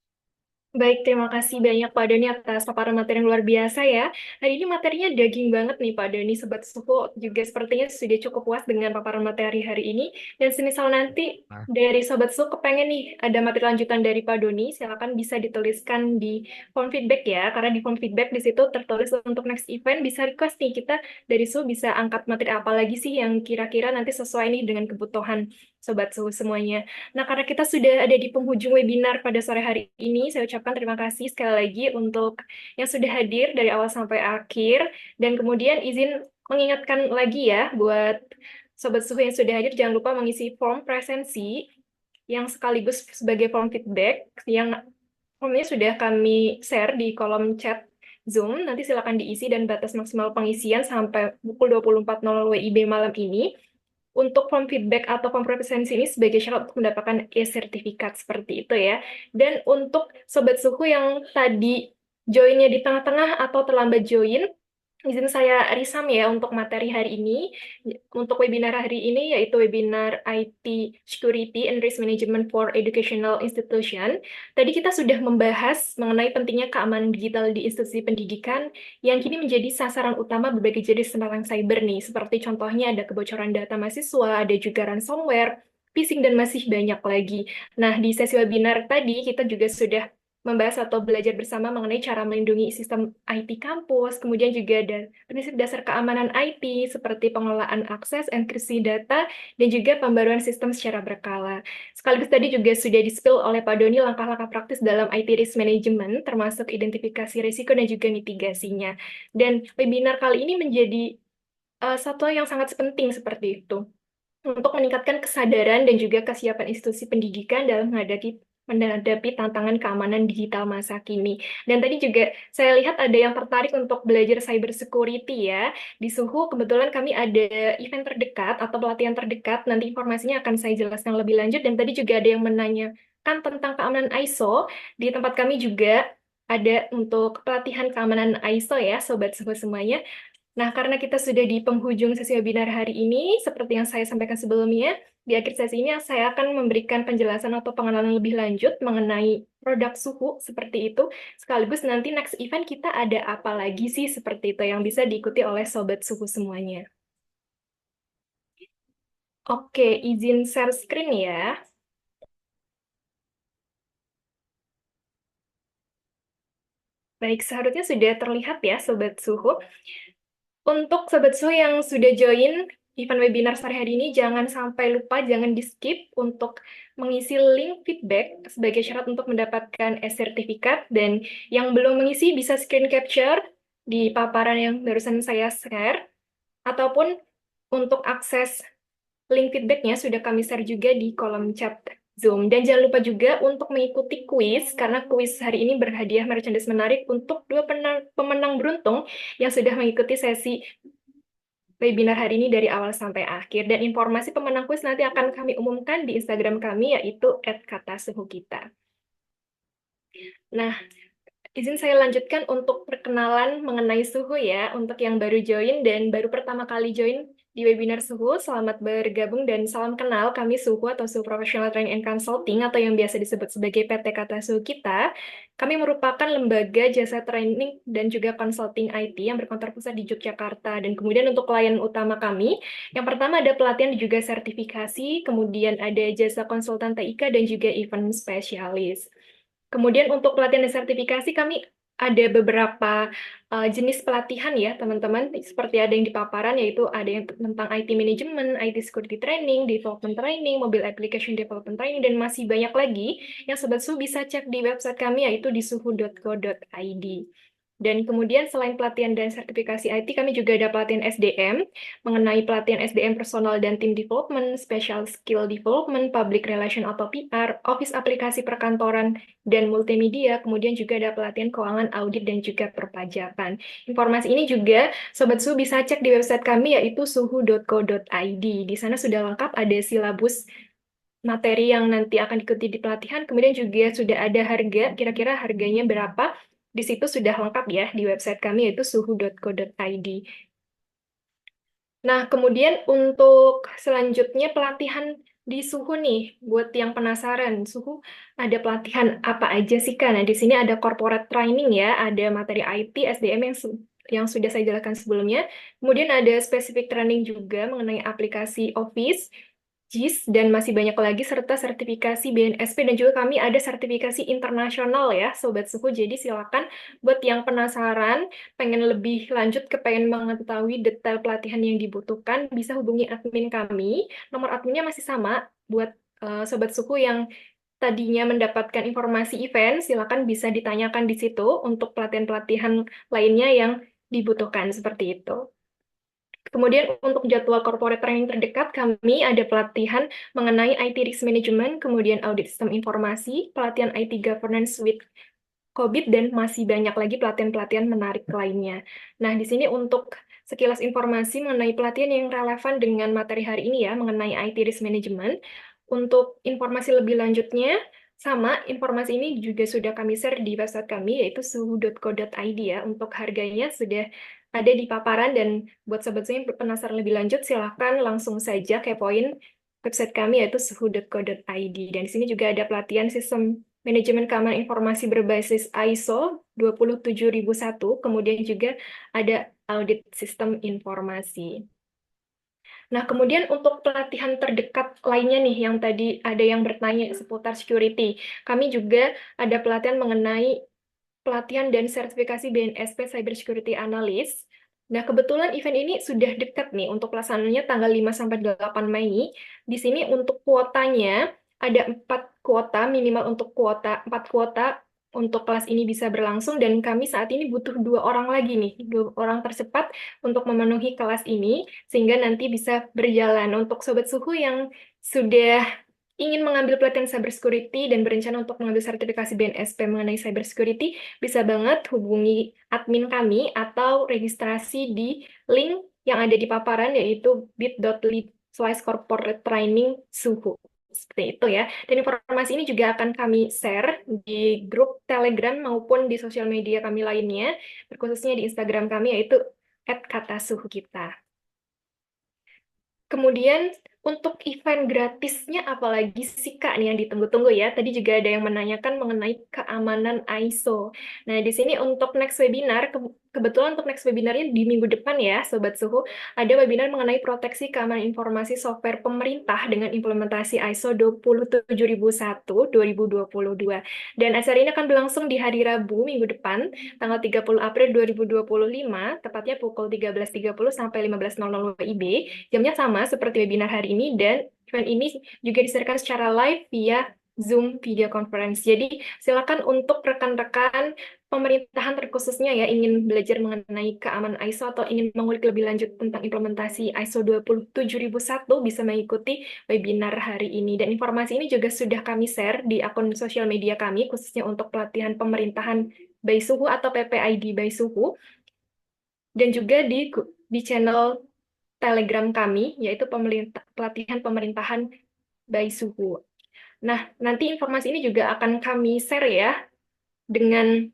Baik, terima kasih banyak Pak Doni atas paparan materi yang luar biasa ya. Hari ini materinya daging banget nih Pak Doni. Sobat Suhu juga sepertinya sudah cukup puas dengan paparan materi hari ini. Dan semisal nanti Nah, dari Sobat Suhu kepengen nih ada materi lanjutan dari Pak Doni, silakan bisa dituliskan di form feedback ya. Karena di form feedback di situ tertulis untuk next event bisa request nih kita dari Suhu bisa angkat materi apa lagi sih yang kira-kira nanti sesuai nih dengan kebutuhan Sobat Suhu semuanya. Nah, karena kita sudah ada di penghujung webinar pada sore hari ini, saya ucapkan terima kasih sekali lagi untuk yang sudah hadir dari awal sampai akhir. Dan kemudian izin mengingatkan lagi ya, buat Sobat Suhu yang sudah hadir, jangan lupa mengisi form presensi yang sekaligus sebagai form feedback, yang formnya sudah kami share di kolom chat Zoom. Nanti silakan diisi dan batas maksimal pengisian sampai pukul 24.00 WIB malam ini untuk form feedback atau form presensi ini sebagai syarat untuk mendapatkan e-sertifikat seperti itu ya. Dan untuk sobat suhu yang tadi joinnya di tengah-tengah atau terlambat join, izin saya risam ya untuk materi hari ini. Untuk webinar hari ini yaitu webinar IT Security and Risk Management for Educational Institution. Tadi kita sudah membahas mengenai pentingnya keamanan digital di institusi pendidikan yang kini menjadi sasaran utama berbagai jenis serangan cyber nih. Seperti contohnya ada kebocoran data mahasiswa, ada juga ransomware, phishing, dan masih banyak lagi. Nah, di sesi webinar tadi kita juga sudah membahas atau belajar bersama mengenai cara melindungi sistem IT kampus, kemudian juga ada prinsip dasar keamanan IT seperti pengelolaan akses, enkripsi data, dan juga pembaruan sistem secara berkala. Sekaligus tadi juga sudah di-spill oleh Pak Doni langkah-langkah praktis dalam IT risk management, termasuk identifikasi risiko dan juga mitigasinya. Dan webinar kali ini menjadi satu yang sangat penting seperti itu untuk meningkatkan kesadaran dan juga kesiapan institusi pendidikan dalam menghadapi tantangan keamanan digital masa kini. Dan tadi juga saya lihat ada yang tertarik untuk belajar cyber security ya. Di Suhu kebetulan kami ada event terdekat atau pelatihan terdekat. Nanti informasinya akan saya jelaskan lebih lanjut. Dan tadi juga ada yang menanyakan tentang keamanan ISO. Di tempat kami juga ada untuk pelatihan keamanan ISO ya, Sobat Suhu semuanya. Nah, karena kita sudah di penghujung sesi webinar hari ini, seperti yang saya sampaikan sebelumnya, di akhir sesi ini saya akan memberikan penjelasan atau pengenalan lebih lanjut mengenai produk suhu seperti itu. Sekaligus nanti next event kita ada apa lagi sih seperti itu yang bisa diikuti oleh sobat suhu semuanya. Oke, izin share screen ya. Baik, seharusnya sudah terlihat ya sobat suhu. Untuk Sobat Su yang sudah join event webinar sehari-hari ini, jangan sampai lupa, jangan di-skip untuk mengisi link feedback sebagai syarat untuk mendapatkan e-sertifikat. Dan yang belum mengisi bisa screen capture di paparan yang barusan saya share, ataupun untuk akses link feedbacknya sudah kami share juga di kolom chat Zoom. Dan jangan lupa juga untuk mengikuti kuis, karena kuis hari ini berhadiah merchandise menarik untuk dua pemenang beruntung yang sudah mengikuti sesi webinar hari ini dari awal sampai akhir. Dan informasi pemenang kuis nanti akan kami umumkan di Instagram kami, yaitu @katasuhukita. Nah, izin saya lanjutkan untuk perkenalan mengenai suhu ya, untuk yang baru join dan baru pertama kali join di webinar suhu, selamat bergabung dan salam kenal. Kami Suhu atau Suhu Professional Training and Consulting atau yang biasa disebut sebagai PT Kata Suhu kita. Kami merupakan lembaga jasa training dan juga consulting IT yang berkantor pusat di Yogyakarta. Dan kemudian untuk klien utama kami, yang pertama ada pelatihan dan juga sertifikasi, kemudian ada jasa konsultan TIK dan juga event spesialis. Kemudian untuk pelatihan dan sertifikasi kami ada beberapa jenis pelatihan ya teman-teman, seperti ada yang di paparan yaitu ada yang tentang IT Management, IT Security Training, Development Training, Mobile Application Development Training, dan masih banyak lagi yang Sobat Suhu bisa cek di website kami yaitu di suhu.co.id. Dan kemudian selain pelatihan dan sertifikasi IT, kami juga ada pelatihan SDM, mengenai pelatihan SDM personal dan team development, special skill development, public relation atau PR, office aplikasi perkantoran, dan multimedia. Kemudian juga ada pelatihan keuangan, audit, dan juga perpajakan. Informasi ini juga Sobat Suhu bisa cek di website kami yaitu suhu.co.id. Di sana sudah lengkap ada silabus materi yang nanti akan diikuti di pelatihan, kemudian juga sudah ada harga, kira-kira harganya berapa, di situ sudah lengkap ya di website kami yaitu suhu.co.id. Nah, kemudian untuk selanjutnya pelatihan di Suhu nih, buat yang penasaran, Suhu ada pelatihan apa aja sih Kak? Nah, di sini ada corporate training ya, ada materi IT, SDM yang sudah saya jelaskan sebelumnya. Kemudian ada specific training juga mengenai aplikasi Office, JIS, dan masih banyak lagi, serta sertifikasi BNSP, dan juga kami ada sertifikasi internasional ya, Sobat Suhu. Jadi silakan buat yang penasaran, pengen lebih lanjut, pengen mengetahui detail pelatihan yang dibutuhkan, bisa hubungi admin kami. Nomor adminnya masih sama, buat Sobat Suhu yang tadinya mendapatkan informasi event, silakan bisa ditanyakan di situ untuk pelatihan-pelatihan lainnya yang dibutuhkan, seperti itu. Kemudian untuk jadwal corporate training terdekat, kami ada pelatihan mengenai IT Risk Management, kemudian audit sistem informasi, pelatihan IT Governance with COVID, dan masih banyak lagi pelatihan-pelatihan menarik lainnya. Nah, di sini untuk sekilas informasi mengenai pelatihan yang relevan dengan materi hari ini ya, mengenai IT Risk Management. Untuk informasi lebih lanjutnya, sama informasi ini juga sudah kami share di website kami, yaitu suhu.co.id ya. Untuk harganya sudah ada di paparan, dan buat sobat saya yang penasaran lebih lanjut, silahkan langsung saja kepoin website kami, yaitu suhu.co.id. Dan di sini juga ada pelatihan sistem manajemen keamanan informasi berbasis ISO 27001, kemudian juga ada audit sistem informasi. Nah, kemudian untuk pelatihan terdekat lainnya nih, yang tadi ada yang bertanya seputar security, kami juga ada pelatihan mengenai pelatihan dan sertifikasi BNSP Cyber Security Analyst. Nah, kebetulan event ini sudah dekat nih untuk pelaksanaannya tanggal 5-8 Mei. Di sini untuk kuotanya ada 4 kuota, minimal untuk 4 kuota untuk kelas ini bisa berlangsung, dan kami saat ini butuh 2 orang lagi nih, 2 orang tercepat untuk memenuhi kelas ini, sehingga nanti bisa berjalan. Untuk Sobat Suhu yang sudah ingin mengambil pelatihan cybersecurity dan berencana untuk mengambil sertifikasi BNSP mengenai cybersecurity, bisa banget hubungi admin kami atau registrasi di link yang ada di paparan, yaitu bit.ly/corporate training suhu. Seperti itu ya. Dan informasi ini juga akan kami share di grup Telegram maupun di sosial media kami lainnya, terkhususnya di Instagram kami, yaitu @katasuhukita. Kemudian untuk event gratisnya apalagi sih Kak nih yang ditunggu-tunggu ya. Tadi juga ada yang menanyakan mengenai keamanan ISO. Nah, di sini untuk next webinar kebetulan untuk next webinarnya di minggu depan ya, Sobat Suhu, ada webinar mengenai proteksi keamanan informasi software pemerintah dengan implementasi ISO 27001 2022. Dan acara ini akan berlangsung di hari Rabu minggu depan, tanggal 30 April 2025, tepatnya pukul 13.30 sampai 15.00 WIB. Jamnya sama seperti webinar hari ini, dan event ini juga disebarkan secara live via Zoom video conference. Jadi silakan untuk rekan-rekan pemerintahan terkhususnya ya ingin belajar mengenai keamanan ISO atau ingin mengulik lebih lanjut tentang implementasi ISO 27001 bisa mengikuti webinar hari ini. Dan informasi ini juga sudah kami share di akun sosial media kami khususnya untuk pelatihan pemerintahan by Suhu atau PPID by Suhu, dan juga di channel Telegram kami yaitu pelatihan pemerintahan by Suhu. Nah, nanti informasi ini juga akan kami share ya dengan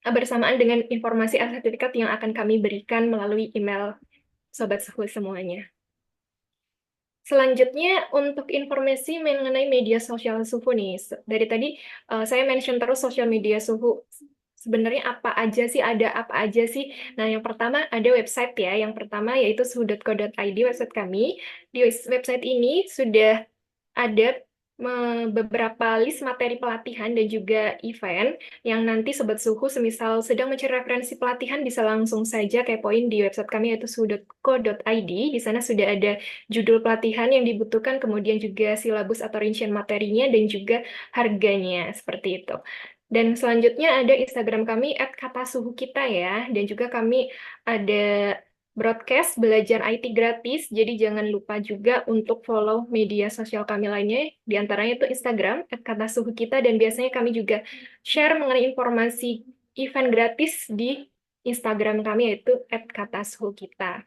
bersamaan dengan informasi sertifikat yang akan kami berikan melalui email Sobat Suhu semuanya. Selanjutnya, untuk informasi mengenai media sosial Suhu nih. Dari tadi saya mention terus sosial media Suhu. Sebenarnya apa aja sih, ada apa aja sih? Nah, yang pertama ada website ya. Yang pertama yaitu suhu.co.id, website kami. Di website ini sudah ada beberapa list materi pelatihan dan juga event yang nanti Sobat Suhu semisal sedang mencari referensi pelatihan bisa langsung saja kepoin di website kami yaitu suhu.co.id. Di sana sudah ada judul pelatihan yang dibutuhkan, kemudian juga silabus atau rincian materinya dan juga harganya, seperti itu. Dan selanjutnya ada Instagram kami @katasuhukita ya, dan juga kami ada broadcast belajar IT gratis, jadi jangan lupa juga untuk follow media sosial kami lainnya, di antaranya itu Instagram @katasuhukita, dan biasanya kami juga share mengenai informasi event gratis di Instagram kami yaitu @katasuhukita.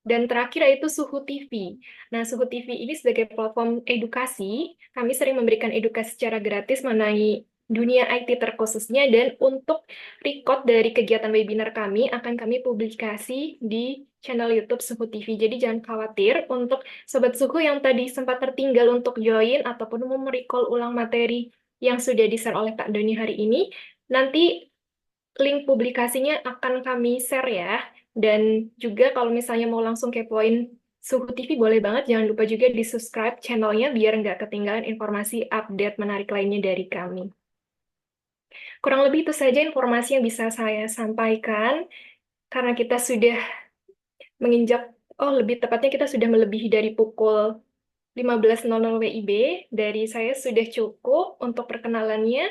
Dan terakhir yaitu Suhu TV. Nah, Suhu TV ini sebagai platform edukasi, kami sering memberikan edukasi secara gratis mengenai dunia IT terkhususnya, dan untuk record dari kegiatan webinar kami akan kami publikasi di channel YouTube Suhu TV. Jadi jangan khawatir untuk Sobat Suhu yang tadi sempat tertinggal untuk join ataupun mau merecall ulang materi yang sudah di-share oleh Kak Doni hari ini, nanti link publikasinya akan kami share ya. Dan juga kalau misalnya mau langsung kepoin Suhu TV boleh banget, jangan lupa juga di-subscribe channelnya biar nggak ketinggalan informasi update menarik lainnya dari kami. Kurang lebih itu saja informasi yang bisa saya sampaikan, karena kita sudah menginjak, lebih tepatnya kita sudah melebihi dari pukul 15.00 WIB, dari saya sudah cukup untuk perkenalannya.